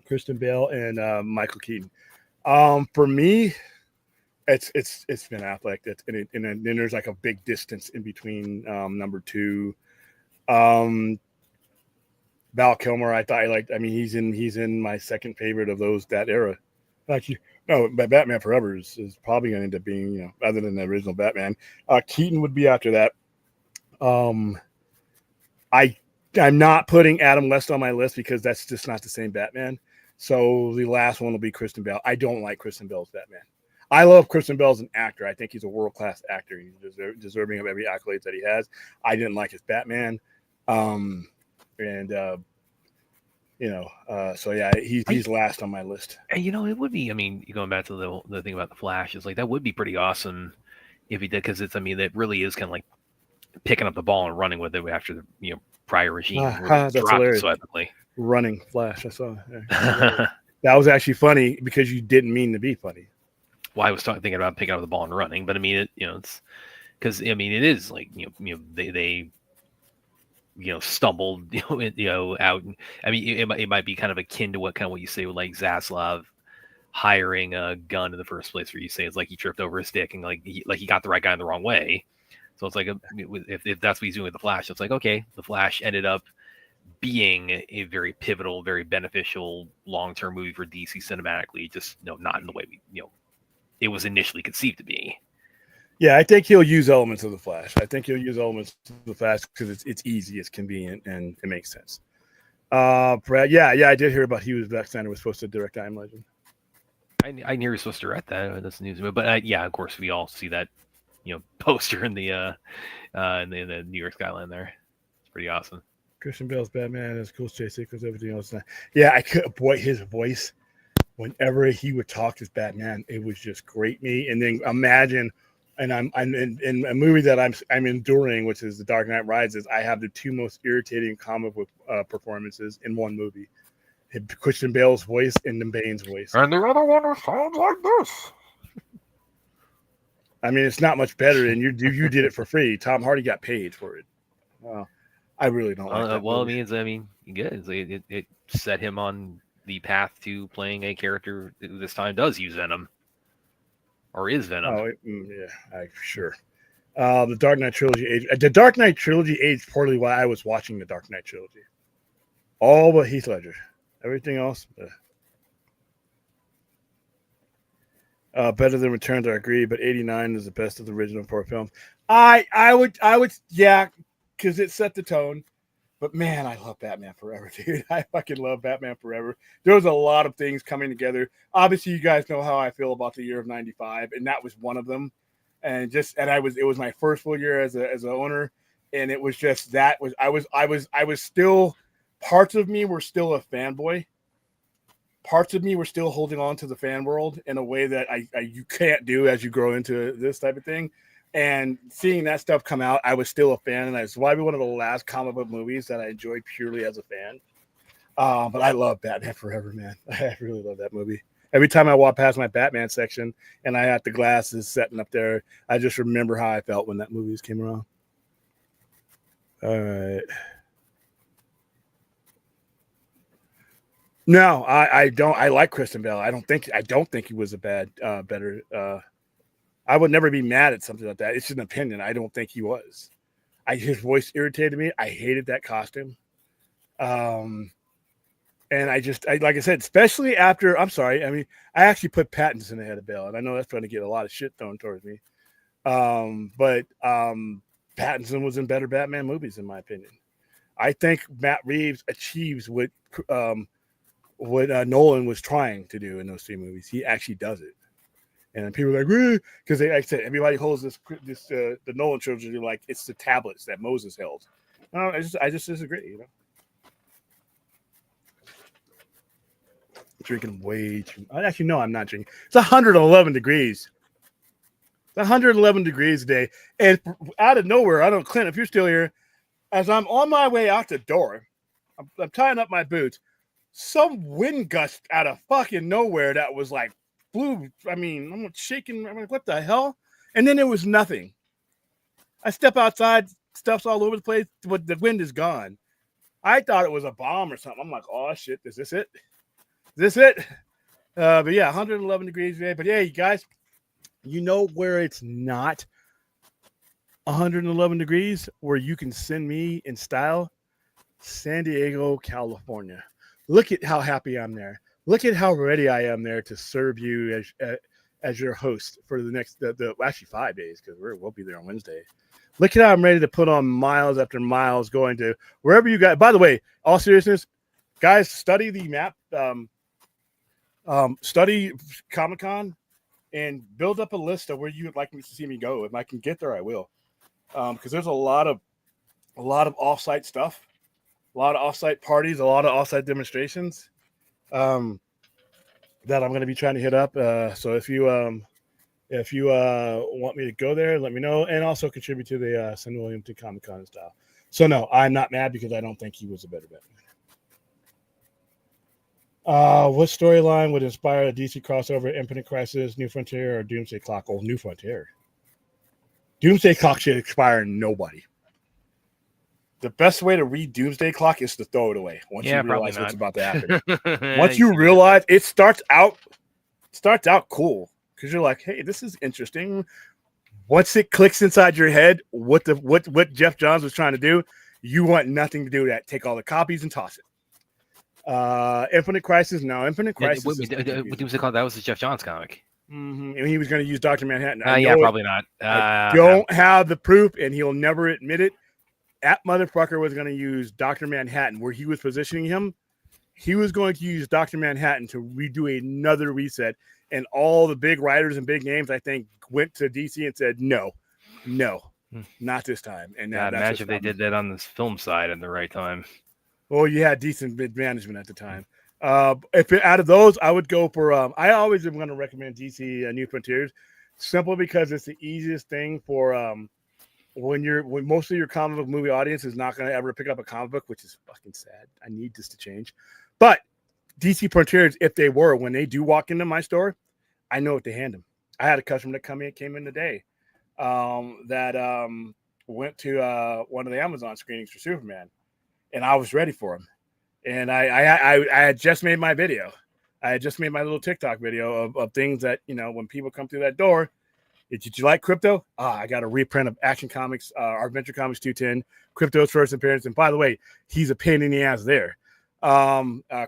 Kristen Bale, and Michael Keaton. For me, it's Ben Affleck. And then there's like a big distance in between number two. Val Kilmer, I thought I liked. I mean, he's in my second favorite of that era. Actually, no, Batman Forever is probably going to end up being other than the original Batman. Keaton would be after that. I'm not putting Adam West on my list because that's just not the same Batman. So the last one will be Kristen Bell. I don't like Kristen Bell's Batman. I love Kristen Bell as an actor. I think he's a world-class actor. He's deserving of every accolade that he has. I didn't like his Batman. So yeah, he's last on my list. And it would be. I mean, going back to the thing about the Flash is like that would be pretty awesome if he did because it really is kind of like picking up the ball and running with it after the prior regime. That's hilarious. Running Flash. I saw. That was actually funny because you didn't mean to be funny. Well, I was thinking about picking up the ball and running, but I mean, it's because I mean, it is like they stumbled out. I mean, it might be kind of akin to what you say with like Zaslav hiring a gun in the first place, where you say it's like he tripped over his stick and like he got the right guy in the wrong way. So it's like if that's what he's doing with the Flash, it's like okay, the Flash ended up being a very pivotal, very beneficial long-term movie for DC cinematically, just not in the way it was initially conceived to be. Yeah, I think he'll use elements of the Flash. I think he'll use elements of the Flash because it's easy, it's convenient, and it makes sense. Yeah, I did hear about Zack Snyder was supposed to direct I Am Legend. I knew he was supposed to direct that. That's news, but yeah, of course we all see that poster in the New York skyline there. It's pretty awesome. Christian Bale's Batman is cool. Chase because everything else. Yeah, I could. Boy, his voice. Whenever he would talk as Batman, it was just great me. And then imagine and I'm in a movie that I'm enduring, which is The Dark Knight Rises. I have the two most irritating comic book performances in one movie: Christian Bale's voice and the Bane's voice. And the other one sounds like this. I mean, it's not much better, and you did it for free. Tom Hardy got paid for it. I really don't like that. Well, movie. it set him on the path to playing a character who this time does use Venom. Or is Venom. Yeah, sure. The Dark Knight trilogy aged poorly while I was watching the Dark Knight trilogy. All but Heath Ledger. Everything else, better than Returns. I agree, but 89 is the best of the original four films. I would, yeah, because it set the tone. But man, I love Batman Forever, dude. I fucking love Batman Forever. There was a lot of things coming together. Obviously, you guys know how I feel about the year of '95, and that was one of them. It was my first full year as an owner, and it was just that was I was still, parts of me were still a fanboy. Parts of me were still holding on to the fan world in a way that you can't do as you grow into this type of thing. And seeing that stuff come out, I was still a fan, and it's probably one of the last comic book movies that I enjoyed purely as a fan. But I love Batman Forever, man. I really love that movie. Every time I walk past my Batman section and I had the glasses setting up there, I just remember how I felt when that movie came around. All right. No, I don't. I like Christian Bale. I don't think he was a better. I would never be mad at something like that. It's an opinion. I don't think he was. His voice irritated me. I hated that costume. And like I said, especially after, I'm sorry. I mean, I actually put Pattinson ahead of Bale, and I know that's going to get a lot of shit thrown towards me. But Pattinson was in better Batman movies, in my opinion. I think Matt Reeves achieves what Nolan was trying to do in those three movies. He actually does it. And people are like, because like I said, everybody holds the Nolan trilogy like it's the tablets that Moses held. No, I just disagree. You know, drinking way too. Actually, no, I'm not drinking. It's 111 degrees. It's 111 degrees today, and out of nowhere, I don't, Clint, if you're still here, as I'm on my way out the door, I'm tying up my boots. Some wind gust out of fucking nowhere that was like. Blew. I mean, I'm shaking. I'm like, what the hell? And then there was nothing. I step outside, stuff's all over the place, but the wind is gone. I thought it was a bomb or something. I'm like, oh shit, is this it? Is this it? But yeah, 111 degrees today. But yeah, you guys, you know where it's not 111 degrees, where you can send me in style? San Diego, California. Look at how happy I'm there. Look at how ready I am there to serve you as your host for the next actually 5 days, because we'll be there on Wednesday. Look at how I'm ready to put on miles after miles going to wherever you guys. By the way, all seriousness, guys, study the map, study Comic-Con, and build up a list of where you would like me to see me go. If I can get there, I will, because there's a lot of offsite stuff, a lot of offsite parties, a lot of offsite demonstrations. That I'm going to be trying to hit up. So if you want me to go there, let me know, and also contribute to the San Williamton Comic-Con style. So no, I'm not mad because I don't think he was a better Batman. What storyline would inspire a DC crossover? Infinite Crisis, New Frontier, or Doomsday Clock? Oh, New Frontier. Doomsday Clock should inspire nobody. The best way to read Doomsday Clock is to throw it away once you realize what's about to happen. Once you realize it starts out cool because you're like, hey, this is interesting. Once it clicks inside your head, what Jeff Johns was trying to do, you want nothing to do with that. Take all the copies and toss it. Infinite Crisis, no. Infinite Crisis. Doomsday Clock, that was the Jeff Johns comic. Mm-hmm. And he was going to use Dr. Manhattan. Yeah, probably not. I don't have the proof, and he'll never admit it. That motherfucker was going to use Dr. Manhattan where he was positioning him. He was going to use Dr. Manhattan to redo another reset. And all the big writers and big names, I think, went to DC and said, no, not this time. And now imagine if they did that on this film side at the right time. Well, you had decent management at the time. Out of those, I would go for. I always am going to recommend DC New Frontiers simply because it's the easiest thing for when most of your comic book movie audience is not going to ever pick up a comic book, which is fucking sad. I need this to change. But DC Frontiers, if they were, when they do walk into my store, I know what to hand them. I had a customer that came in today that went to one of the Amazon screenings for Superman, and I was ready for him. And I had just made my video. I had just made my little TikTok video of things that, when people come through that door, did you like Crypto? I got a reprint of Action Comics, our Adventure Comics 210, Crypto's first appearance. And by the way, he's a pain in the ass there.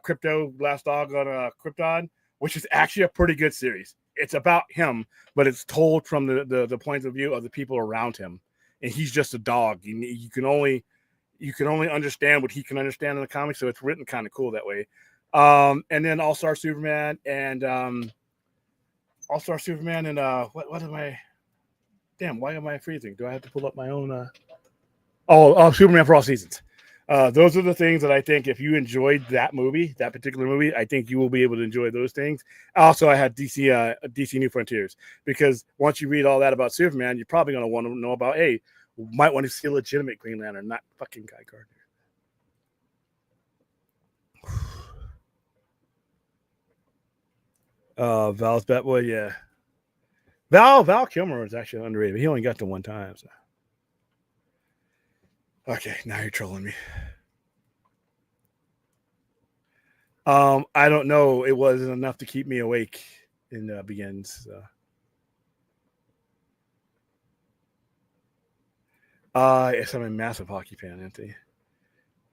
Crypto, Last Dog on Krypton, which is actually a pretty good series. It's about him, but it's told from the point of view of the people around him. And he's just a dog. You can only understand what he can understand in the comics, so it's written kind of cool that way. And then All-Star Superman and what am I? Damn, why am I freezing? Do I have to pull up my own? Superman for All Seasons. Those are the things that I think if you enjoyed that particular movie, I think you will be able to enjoy those things. Also, I had DC New Frontiers, because once you read all that about Superman, you're probably going to want to know about, might want to see a legitimate Green Lantern, not fucking Guy Gardner. Val's Batboy, yeah. Val Kilmer was actually underrated, but he only got to one time. So. Okay, now you're trolling me. I don't know. It wasn't enough to keep me awake in Begins. So. Yes, I'm a massive hockey fan, Anthony.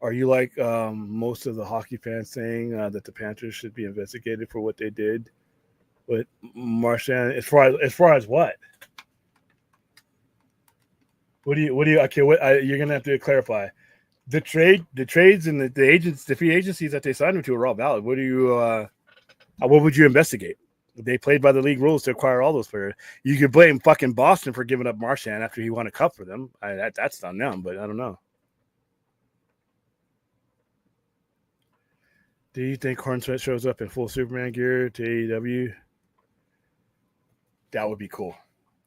Are you like most of the hockey fans saying that the Panthers should be investigated for what they did with Marchand? As far as what? What do you? Okay, you're gonna have to clarify. The trades, and the agents, the free agencies that they signed him to are all valid. What do you? What would you investigate? They played by the league rules to acquire all those players. You could blame fucking Boston for giving up Marchand after he won a cup for them. That's on them, but I don't know. Do you think Hornswoggle shows up in full Superman gear to AEW? That would be cool.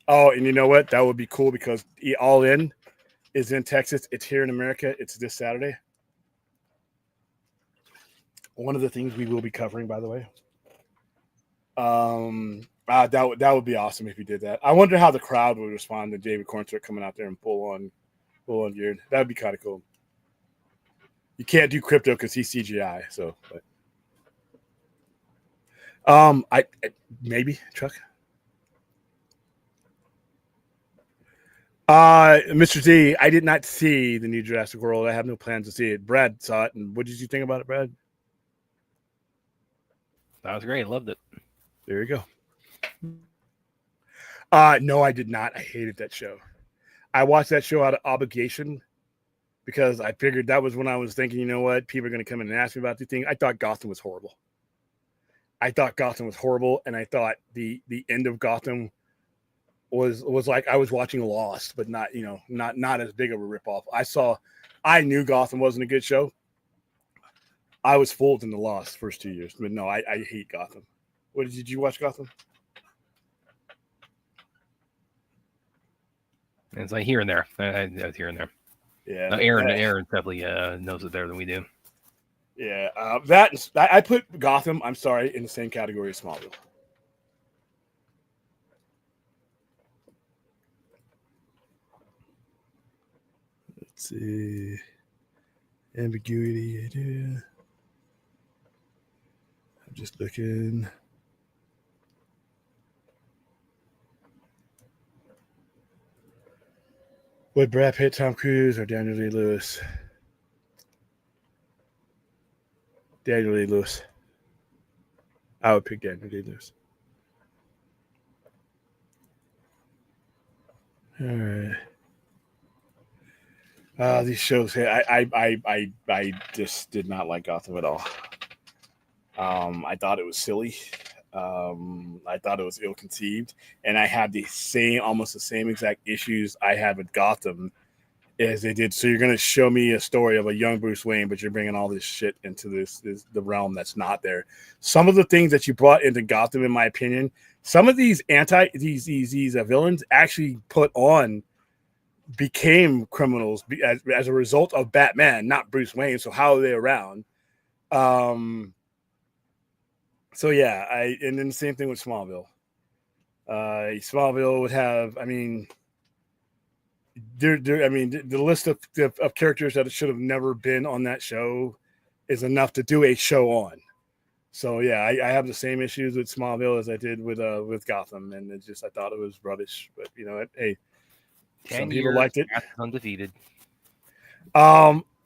Oh, and you know what? That would be cool because All In is in Texas. It's here in America. It's this Saturday. One of the things we will be covering, by the way. That would be awesome if you did that. I wonder how the crowd would respond to David Cornswoggle coming out there and full on geared. That would be kind of cool. You can't do Crypto because he's CGI. So, but maybe Chuck. Mr. Z, I did not see the new Jurassic World. I have no plans to see it. Brad saw it, and what did you think about it, Brad? That was great. Loved it. There you go. No, I did not. I hated that show. I watched that show out of obligation because I figured that was when I was thinking, you know what, people are going to come in and ask me about the thing. I thought Gotham was horrible. And I thought the end of Gotham was like I was watching Lost, but not as big of a ripoff. I knew Gotham wasn't a good show. I was fooled in the Lost first 2 years, but no, I hate Gotham. What did you watch Gotham? It's like here and there. I was here and there. Yeah, no, Aaron definitely knows it better than we do. Yeah, I put Gotham. I'm sorry, in the same category as Smallville. Let's see, ambiguity. I'm just looking. Would Brad Pitt, Tom Cruise, or Daniel Day-Lewis? Daniel Day-Lewis. I would pick Daniel Day-Lewis. All right. These shows, I just did not like Gotham at all. I thought it was silly. I thought it was ill-conceived, and I had almost the same exact issues I had with Gotham As they did. So you're going to show me a story of a young Bruce Wayne, but you're bringing all this shit into this the realm that's not there. Some of the things that you brought into Gotham, in my opinion, some of these villains actually became criminals as a result of Batman, not Bruce Wayne. So how are they around? So yeah, and then the same thing with Smallville. Smallville would have, I mean, the list of characters that should have never been on that show is enough to do a show on. So yeah, I have the same issues with Smallville as I did with Gotham, and it's just I thought it was rubbish. But you know, hey, some people liked it. Undefeated.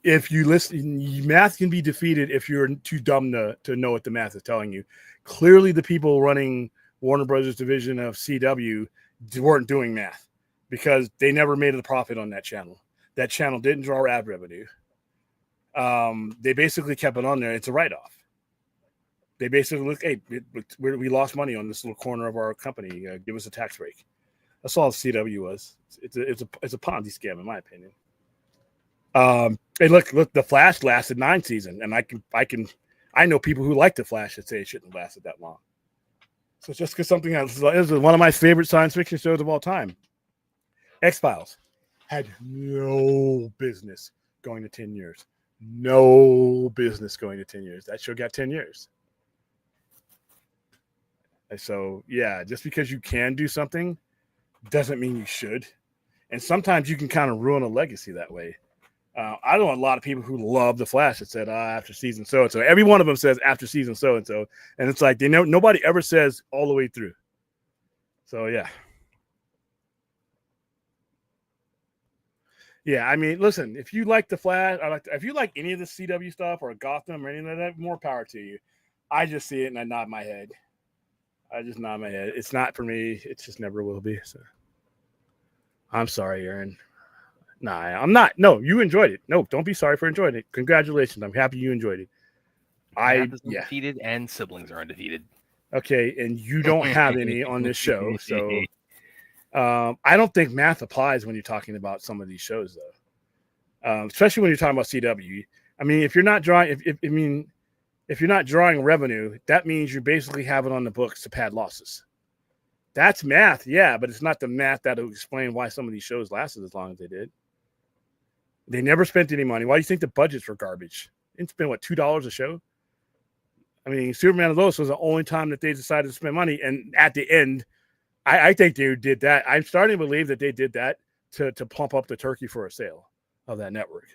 If you listen, math can be defeated if you're too dumb to know what the math is telling you. Clearly, the people running Warner Brothers division of CW weren't doing math, because they never made a profit on that channel. That channel didn't draw ad revenue. They basically kept it on there. It's a write-off. They basically look, hey, we lost money on this little corner of our company. Give us a tax break. That's all CW was. It's a Ponzi scam, in my opinion. Hey, look, the Flash lasted 9 seasons, and I know people who like the Flash that say it shouldn't have lasted that long. So just because something else is one of my favorite science fiction shows of all time. X-Files had no business going to 10 years. No business going to 10 years. That show got 10 years. And so, yeah, just because you can do something doesn't mean you should. And sometimes you can kind of ruin a legacy that way. I know a lot of people who love The Flash that said, after season so-and-so. Every one of them says after season so-and-so. And it's like, nobody ever says all the way through. So, yeah. Yeah, I mean, listen, if you like The Flash, if you like any of the CW stuff or Gotham or anything like that, more power to you. I just see it and I nod my head. It's not for me. It just never will be. So I'm sorry, Aaron. Nah, I'm not. No, you enjoyed it. No, don't be sorry for enjoying it. Congratulations. I'm happy you enjoyed it. Undefeated and siblings are undefeated. Okay, and you don't have any on this show, so I don't think math applies when you're talking about some of these shows, though. Especially when you're talking about CW. I mean, if you're not drawing, if you're not drawing revenue, that means you basically have it on the books to pad losses. That's math, yeah, but it's not the math that will explain why some of these shows lasted as long as they did. They never spent any money. Why do you think the budgets were garbage? It's been, what, $2 a show? I mean, Superman and Lois was the only time that they decided to spend money. And at the end, I think they did that. I'm starting to believe that they did that to pump up the turkey for a sale of that network.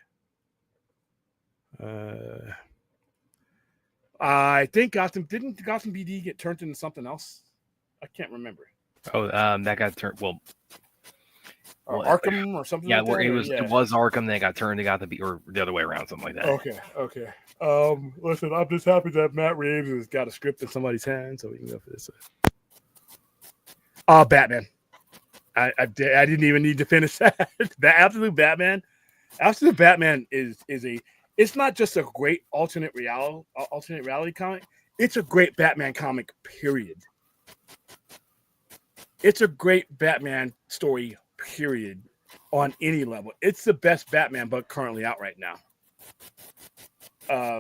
I think didn't Gotham BD get turned into something else? I can't remember. Oh, that got turned. Well, Arkham or something. Yeah, like where that, it was Arkham, then it got turned. They got or the other way around, something like that. Okay. Listen, I'm just happy that Matt Reeves has got a script in somebody's hand, so we can go for this. Batman. I didn't even need to finish that. The Absolute Batman. Absolute Batman is a. It's not just a great alternate reality comic. It's a great Batman comic. Period. It's a great Batman story. Period. On any level, it's the best Batman book currently out right now.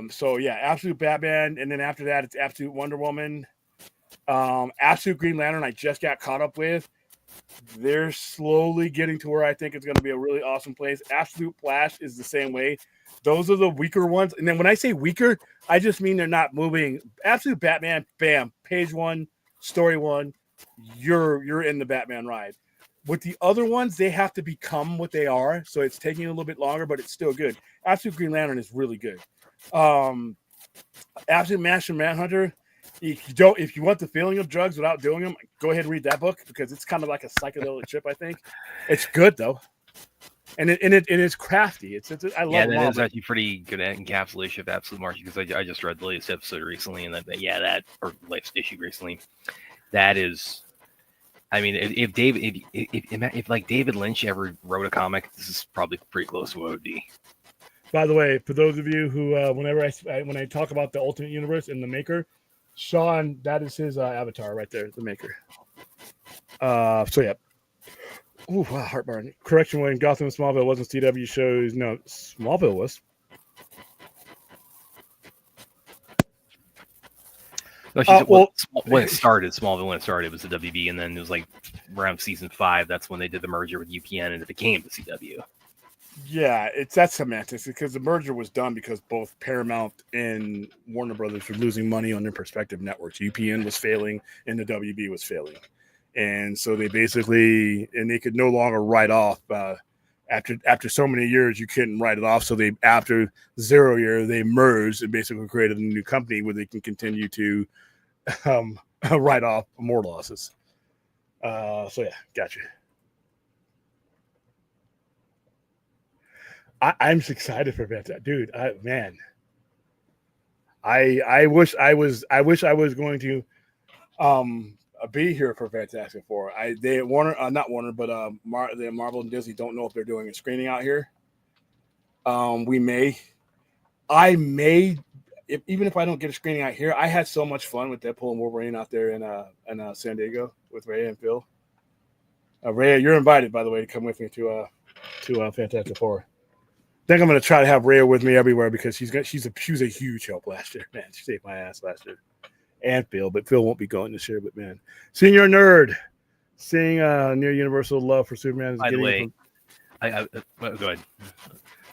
So yeah, Absolute Batman, and then after that, it's Absolute Wonder Woman. Absolute Green Lantern, I just got caught up with. They're slowly getting to where I think it's going to be a really awesome place. Absolute Flash is the same way. Those are the weaker ones. And then when I say weaker, I just mean they're not moving. Absolute Batman, bam, page 1, story 1, you're in the Batman ride. With the other ones, they have to become what they are, so it's taking a little bit longer, but it's still good. Absolute Green Lantern is really good. Absolute Master Manhunter. If you want the feeling of drugs without doing them, go ahead and read that book because it's kind of like a psychedelic trip. I think it's good though, and it's crafty. I love. Yeah, that is actually pretty good encapsulation of Absolute March because I just read the latest episode recently, and or latest issue recently. That is. I mean, if David Lynch ever wrote a comic, this is probably pretty close to what it would be. By the way, for those of you who, when I talk about the Ultimate Universe and the Maker, Sean, that is his avatar right there, the Maker. So yeah. Ooh, wow, heartburn. Correction: when Gotham and Smallville wasn't CW shows. No, Smallville was. No, she said Well, when it started, Smallville when it started, it was the WB, and then it was like around season 5. That's when they did the merger with UPN, and it became the CW. yeah, that's semantics because the merger was done because both Paramount and Warner Brothers were losing money on their respective networks. UPN was failing, and the WB was failing, and so they could no longer write off. After so many years, you couldn't write it off. So after 0 year, they merged and basically created a new company where they can continue to write off more losses. So yeah, gotcha. I'm just excited for that, dude. Man, I wish I was going to be here for Fantastic Four. They Warner, not Warner, but the Marvel and Disney don't know if they're doing a screening out here. I may, even if I don't get a screening out here. I had so much fun with Deadpool and Wolverine out there in San Diego with Ray and Phil. Ray, you're invited, by the way, to come with me to Fantastic Four. I think I'm going to try to have Rhea with me everywhere because she was a huge help last year. Man, she saved my ass last year. And Phil, but Phil won't be going this year. But man, Senior Nerd, seeing near universal love for Superman. By the way, go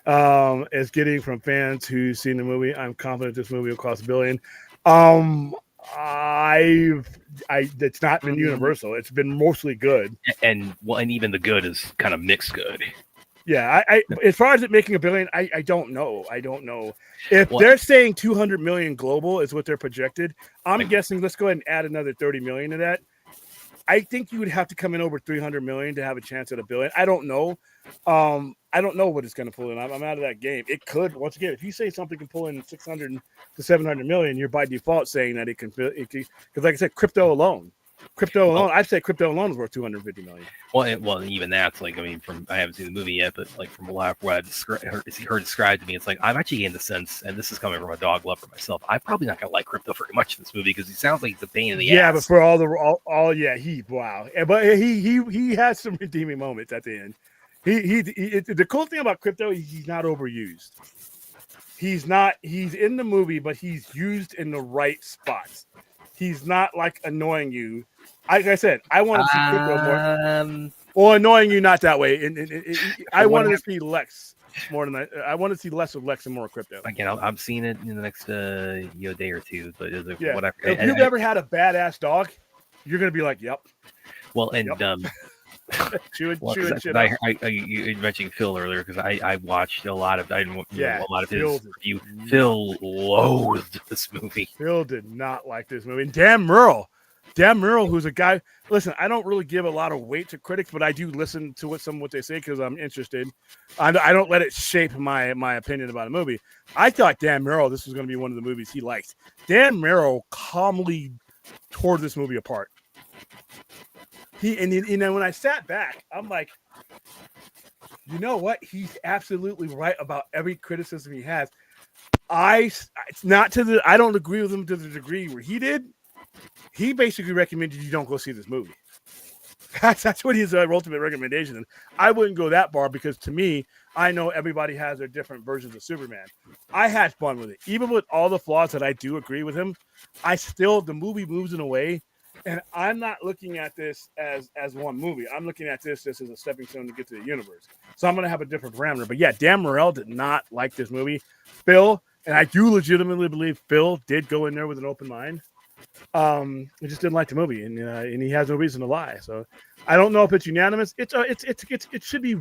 ahead. Is getting from fans who've seen the movie. I'm confident this movie will cost $1 billion. It's not been universal. It's been mostly good. And even the good is kind of mixed good. Yeah, I as far as it making $1 billion, I don't know. I don't know if they're saying 200 million global is what they're projected. I'm guessing. Let's go ahead and add another 30 million to that. I think you would have to come in over 300 million to have a chance at $1 billion. I don't know. I don't know what it's going to pull in. I'm out of that game. It could, once again, if you say something can pull in 600 to 700 million, you're by default saying that it can. Because, like I said, crypto alone, I'd say crypto alone is worth 250 million. Well, even that's like, I mean, I haven't seen the movie yet, but like from a lot of what I heard described to me, it's like I'm actually getting the sense, and this is coming from a dog lover myself. I'm probably not gonna like crypto very much in this movie because he sounds like he's a pain in the ass. Yeah, but for but he has some redeeming moments at the end. The cool thing about crypto, he's not overused. He's in the movie, but he's used in the right spots. He's not like annoying you. Like I said, I want to see crypto more. Well, annoying you not that way. I wanted to see Lex more than that. I want to see less of Lex and more crypto. Again, I'm seeing it in the next day or two. But whatever. If you've ever had a badass dog, you're gonna be like, "Yep." Well, and chewing shit. You mentioned Phil earlier because I watched a lot of a lot of his review. Phil loathed this movie. Phil did not like this movie. And Dan Murrell, who's a guy. Listen, I don't really give a lot of weight to critics, but I do listen to what they say because I'm interested. I don't let it shape my opinion about a movie. I thought Dan Murrell, this was going to be one of the movies he liked. Dan Murrell calmly tore this movie apart. When I sat back, I'm like, you know what? He's absolutely right about every criticism he has. I don't agree with him to the degree where he did. He basically recommended you don't go see this movie. That's what his ultimate recommendation is. I wouldn't go that far because to me, I know everybody has their different versions of Superman. I had fun with it. Even with all the flaws that I do agree with him, the movie moves in a way. And I'm not looking at this as one movie. I'm looking at this just as a stepping stone to get to the universe. So I'm going to have a different parameter. But yeah, Dan Murrell did not like this movie. Phil, and I do legitimately believe Phil did go in there with an open mind. He just didn't like the movie, and he has no reason to lie. So I don't know if it's unanimous. It should be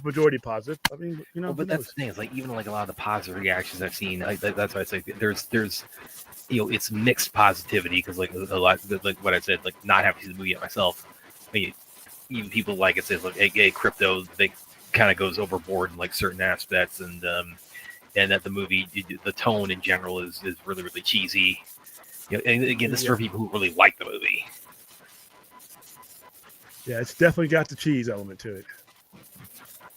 majority positive. I mean, but that's the thing. It's like even like a lot of the positive reactions I've seen. That's why I say there's it's mixed positivity because like a lot like what I said, like not having seen the movie yet myself. I mean, even people like it says like a crypto they kind of goes overboard in like certain aspects, and that the movie the tone in general is really really cheesy. And again, this is for people who really like the movie. Yeah, it's definitely got the cheese element to it.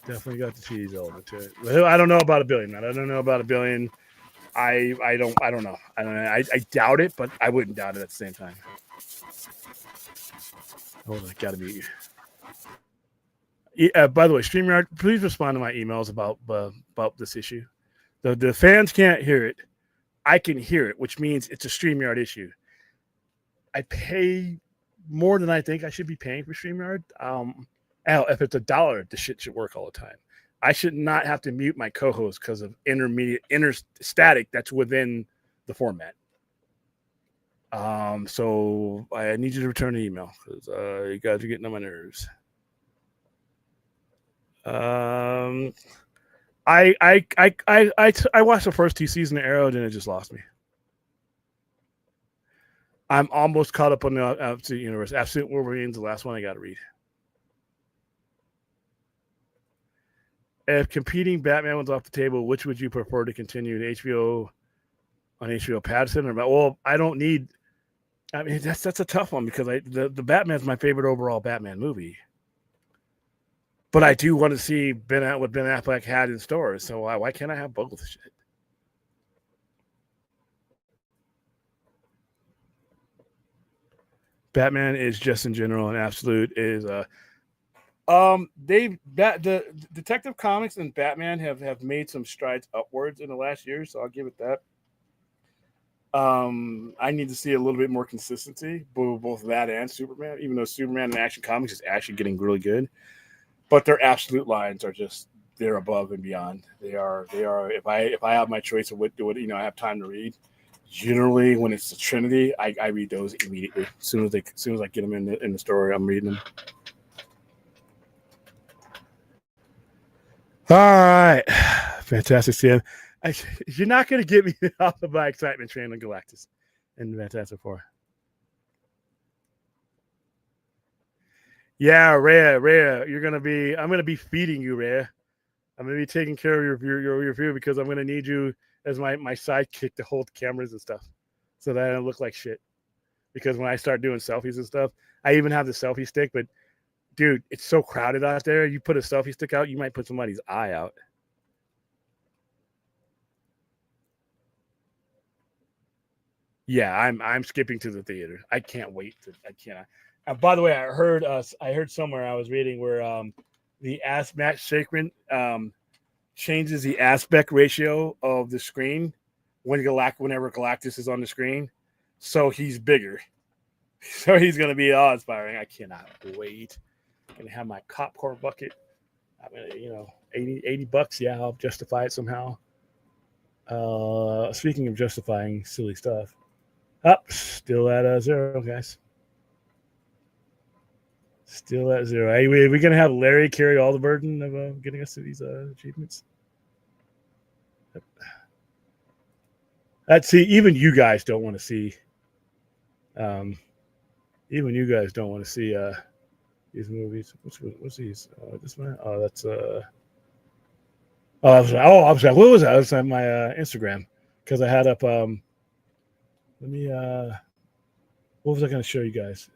I don't know about $1 billion, man. I don't know about $1 billion. I don't know. I doubt it, but I wouldn't doubt it at the same time. Hold on, gotta be. By the way, StreamYard, please respond to my emails about this issue. The fans can't hear it. I can hear it, which means it's a StreamYard issue. I pay more than I think I should be paying for StreamYard. If it's $1, the shit should work all the time. I should not have to mute my co-host because of inner static that's within the format. So I need you to return the email because you guys are getting on my nerves. I watched the first 2 seasons of Arrow, and it just lost me. I'm almost caught up on the Absolute Universe. Absolute Wolverine's the last one I got to read. If competing Batman was off the table, which would you prefer to continue? The HBO on HBO Patterson or well, I don't need. I mean, that's a tough one because the Batman's my favorite overall Batman movie. But I do want to see what Ben Affleck had in store. So why can't I have both shit? Batman is just in general and Absolute is the Detective Comics and Batman have made some strides upwards in the last year, so I'll give it that. I need to see a little bit more consistency, both that and Superman, even though Superman and Action Comics is actually getting really good. But their Absolute lines are just they're above and beyond. They are if I have my choice of what I have time to read. Generally, when it's the Trinity, I read those immediately. As soon as I get them in the story, I'm reading them. All right, fantastic, Sam. You're not going to get me off of my excitement train on Galactus and Fantastic Four. Yeah, Rhea, I'm going to be feeding you, Rhea. I'm going to be taking care of your review because I'm going to need you as my sidekick to hold cameras and stuff so that I don't look like shit. Because when I start doing selfies and stuff, I even have the selfie stick, but dude, it's so crowded out there. You put a selfie stick out, you might put somebody's eye out. Yeah, I'm skipping to the theater. I can't wait. I cannot. By the way, I heard somewhere I was reading where Matt Shakeman changes the aspect ratio of the screen whenever Galactus is on the screen, so he's bigger. So he's gonna be awe-inspiring. I cannot wait. I'm gonna have my popcorn bucket. I'm gonna, $80. Yeah, I'll justify it somehow. Speaking of justifying silly stuff, still at 0, guys. Still at 0. Are we gonna have Larry carry all the burden of getting us to these achievements? See, even you guys don't want to see. Even you guys don't want to see these movies. What's these? This one? Oh, that's I was like, what was that? It was on my Instagram because I had up. Let me. What was I going to show you guys?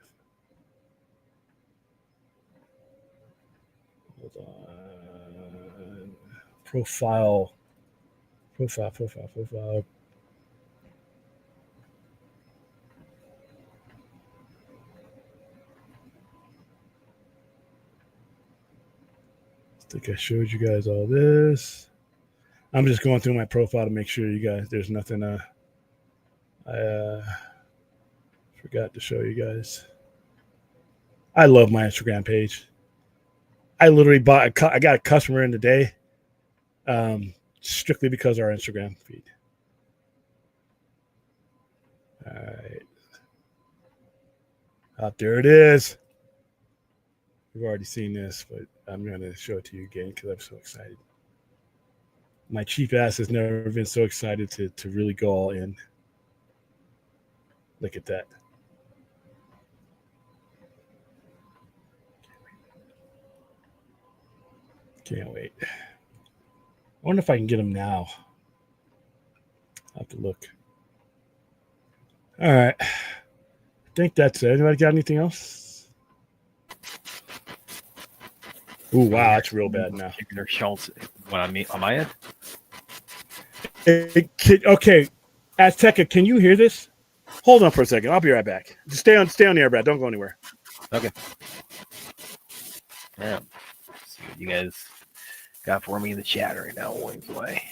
Hold on. Profile. I think I showed you guys all this. I'm just going through my profile to make sure you guys there's nothing I forgot to show you guys. I love my Instagram page. I literally I got a customer in today strictly because of our Instagram feed. All right. There it is. You've already seen this, but I'm going to show it to you again because I'm so excited. My cheap ass has never been so excited to really go all in. Look at that. Can't wait. I wonder if I can get them now. I'll have to look. All right. I think that's it. Anybody got anything else? Ooh, wow, that's real bad now. Their shells on my end. Okay, Azteca, can you hear this? Hold on for a second. I'll be right back. Just stay on the air, Brad. Don't go anywhere. Okay. Yeah. see what you guys got for me in the chat right now. Williams way.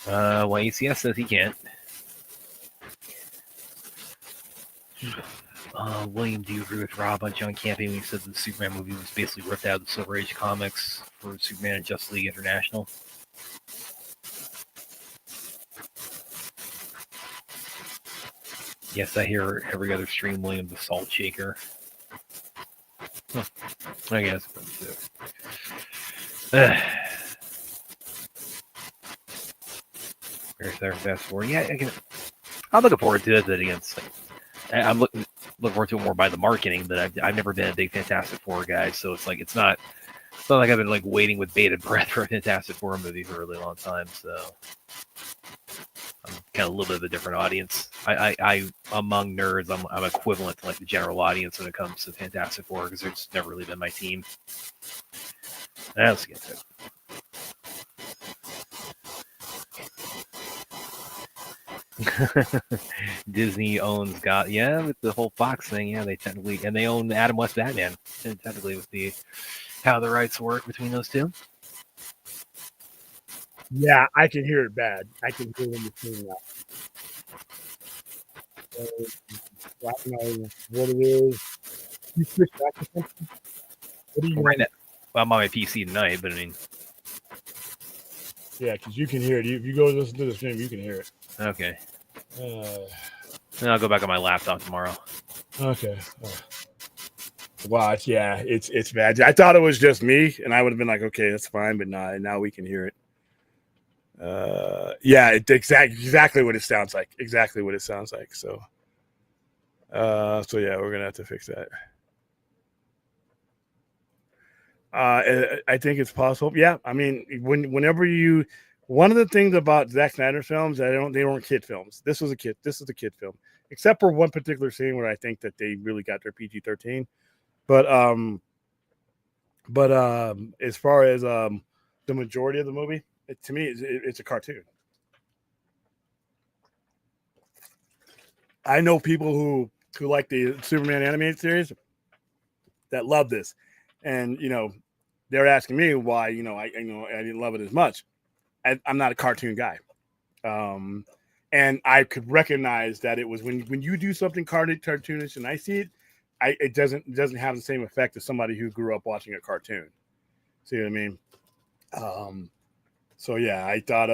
ACS says he can't. William, do you agree with Rob on John Camping when he said the Superman movie was basically ripped out of the Silver Age comics for Superman and Justice League International? Yes, I hear every other stream William the Salt Shaker. Huh. I guess. Where's their best for? Yeah, I'm looking forward to it. That against, I'm looking forward to it more by the marketing. But I've never been a big Fantastic Four guy, so it's not like I've been like waiting with bated breath for a Fantastic Four movie for a really long time. So I'm kind of a little bit of a different audience. I among nerds, I'm equivalent to like the general audience when it comes to Fantastic Four because it's never really been my team. Let's get to it. Disney owns with the whole Fox thing. Yeah, they technically, and they own Adam West Batman. And technically, with how the rights work between those two. Yeah, I can hear it bad. I can hear when you're saying that. I don't know what it is. You switch back to something? What do you right now? Well, I'm on my PC tonight, but I mean, yeah, because you can hear it. If you go listen to the stream, you can hear it. Okay. Then I'll go back on my laptop tomorrow. Okay. Wow, it's bad. I thought it was just me, and I would have been like, okay, that's fine, but now we can hear it. It's exactly what it sounds like. Exactly what it sounds like. So yeah, we're gonna have to fix that. I think it's possible. Yeah, I mean, whenever you, one of the things about Zack Snyder films, they weren't kid films. This is a kid film, except for one particular scene where I think that they really got their PG-13. But as far as the majority of the movie, to me, it's a cartoon. I know people who like the Superman animated series that love this, and they're asking me why I didn't love it as much. I'm not a cartoon guy, and I could recognize that it was when you do something cartoonish and I see it, it doesn't have the same effect as somebody who grew up watching a cartoon. See what I mean? So yeah, I thought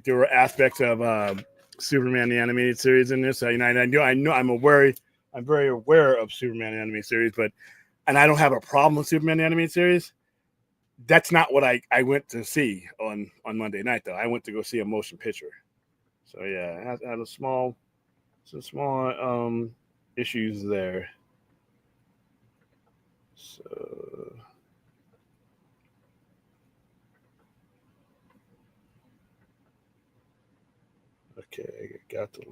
there were aspects of Superman the animated series in this. I know I'm very aware of Superman the animated series, and I don't have a problem with Superman the animated series. That's not what I went to see on Monday night, though. I went to go see a motion picture. So yeah, I had some small issues there. So okay, got the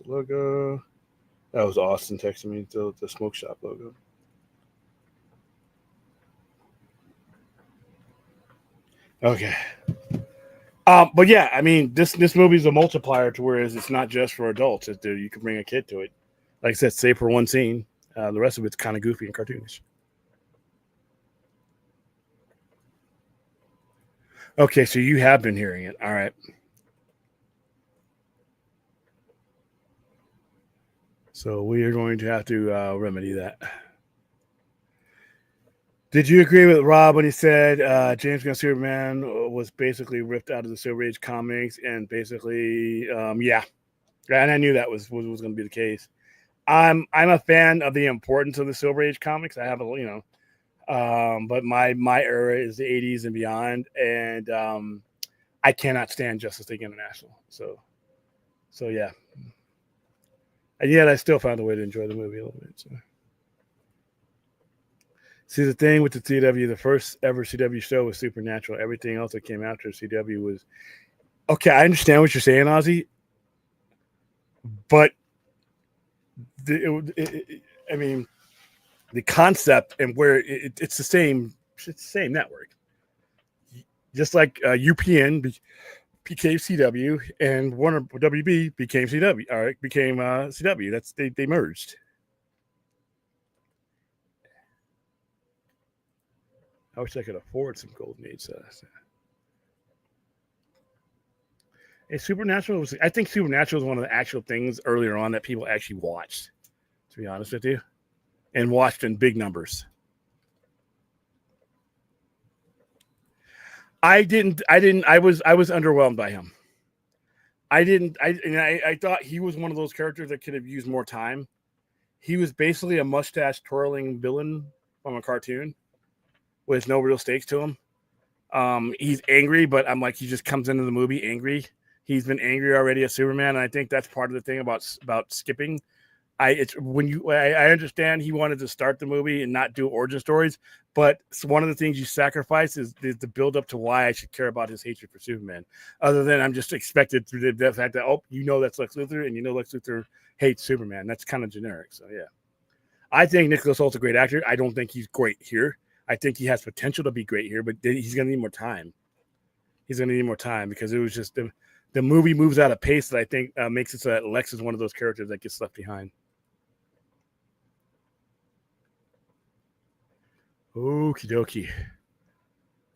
logo. That was Austin texting me the smoke shop logo. Okay. But yeah, I mean, this movie's a multiplier to whereas it's not just for adults. You can bring a kid to it. Like I said, save for one scene. The rest of it's kind of goofy and cartoonish. Okay, so you have been hearing it. All right. So we are going to have to remedy that. Did you agree with Rob when he said James Gunn Superman was basically ripped out of the Silver Age comics? And basically, yeah. And I knew that was going to be the case. I'm a fan of the importance of the Silver Age comics. I have but my era is the 80s and beyond, and I cannot stand Justice League International. So yeah. And yet I still found a way to enjoy the movie a little bit. So. See, the thing with the CW, the first ever CW show was Supernatural. Everything else that came after CW was okay. I understand what you're saying, Ozzy, but I mean, the concept and where it's the same. It's the same network, just like UPN became CW, and Warner WB became CW. All right, became CW. That's they merged. I wish I could afford some Golden Age. Supernatural was. I think Supernatural was one of the actual things earlier on that people actually watched. To be honest with you, and watched in big numbers. I didn't. I was underwhelmed by him. I thought he was one of those characters that could have used more time. He was basically a mustache twirling villain from a cartoon with no real stakes to him. He's angry, but I'm like, he just comes into the movie angry. He's been angry already as Superman, and I think that's part of the thing about skipping. I understand he wanted to start the movie and not do origin stories, but one of the things you sacrifice is the build up to why I should care about his hatred for Superman. Other than I'm just expected through the fact that that's Lex Luthor, and Lex Luthor hates Superman. That's kind of generic. So yeah, I think Nicholas Holt's a great actor. I don't think he's great here. I think he has potential to be great here, but he's going to need more time. He's going to need more time because it was just the movie moves at a pace that I think makes it so that Lex is one of those characters that gets left behind. Okie dokie.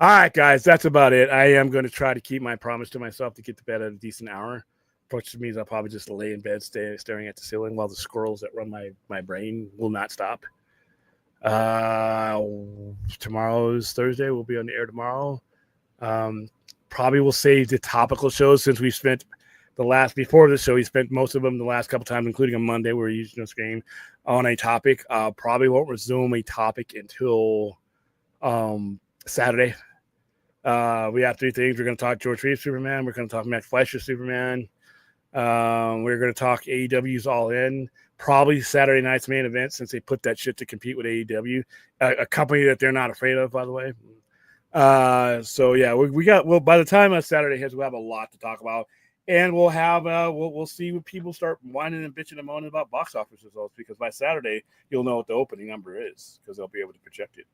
All right, guys, that's about it. I am going to try to keep my promise to myself to get to bed at a decent hour, which means I'll probably just lay in bed staring at the ceiling while the squirrels that run my brain will not stop. Tomorrow is Thursday. We'll be on the air tomorrow. Probably will save the topical shows since we spent before the show, we spent most of them the last couple times, including on Monday, where we used no screen on a topic. Probably won't resume a topic until Saturday. We have three things. We're going to talk George Reeves Superman. We're going to talk Matt Fleischer Superman. We're going to talk AEW's All In. Probably Saturday night's main event since they put that shit to compete with AEW, a company that they're not afraid of, by the way. So yeah, by the time Saturday hits, we'll have a lot to talk about. And we'll have we'll see when people start whining and bitching and moaning about box office results, because by Saturday you'll know what the opening number is because they'll be able to project it.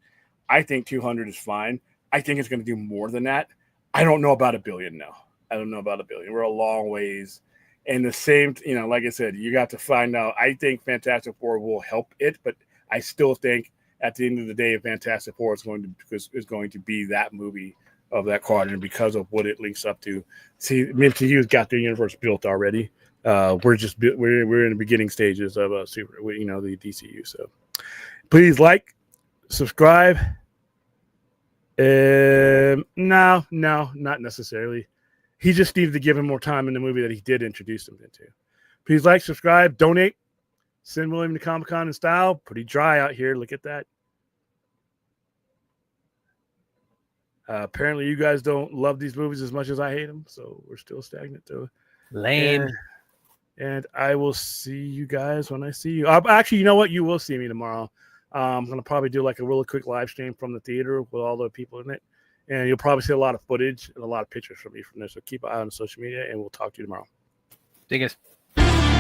I think 200 is fine. I think it's going to do more than that. I don't know about $1 billion now. I don't know about $1 billion. We're a long ways. And the same, like I said, you got to find out. I think Fantastic Four will help it, but I still think at the end of the day, Fantastic Four is going to be that movie of that quadrant because of what it links up to. See, MCU's got their universe built already. We're in the beginning stages of the DCU. So please like, subscribe. No, not necessarily. He just needed to give him more time in the movie that he did introduce him into. Please like, subscribe, donate. Send William to Comic-Con in style. Pretty dry out here. Look at that. Apparently, you guys don't love these movies as much as I hate them, so we're still stagnant, though. Lame. And I will see you guys when I see you. Actually, you know what? You will see me tomorrow. I'm going to probably do like a really quick live stream from the theater with all the people in it. And you'll probably see a lot of footage and a lot of pictures from me from there. So keep an eye on social media, and we'll talk to you tomorrow. See you guys.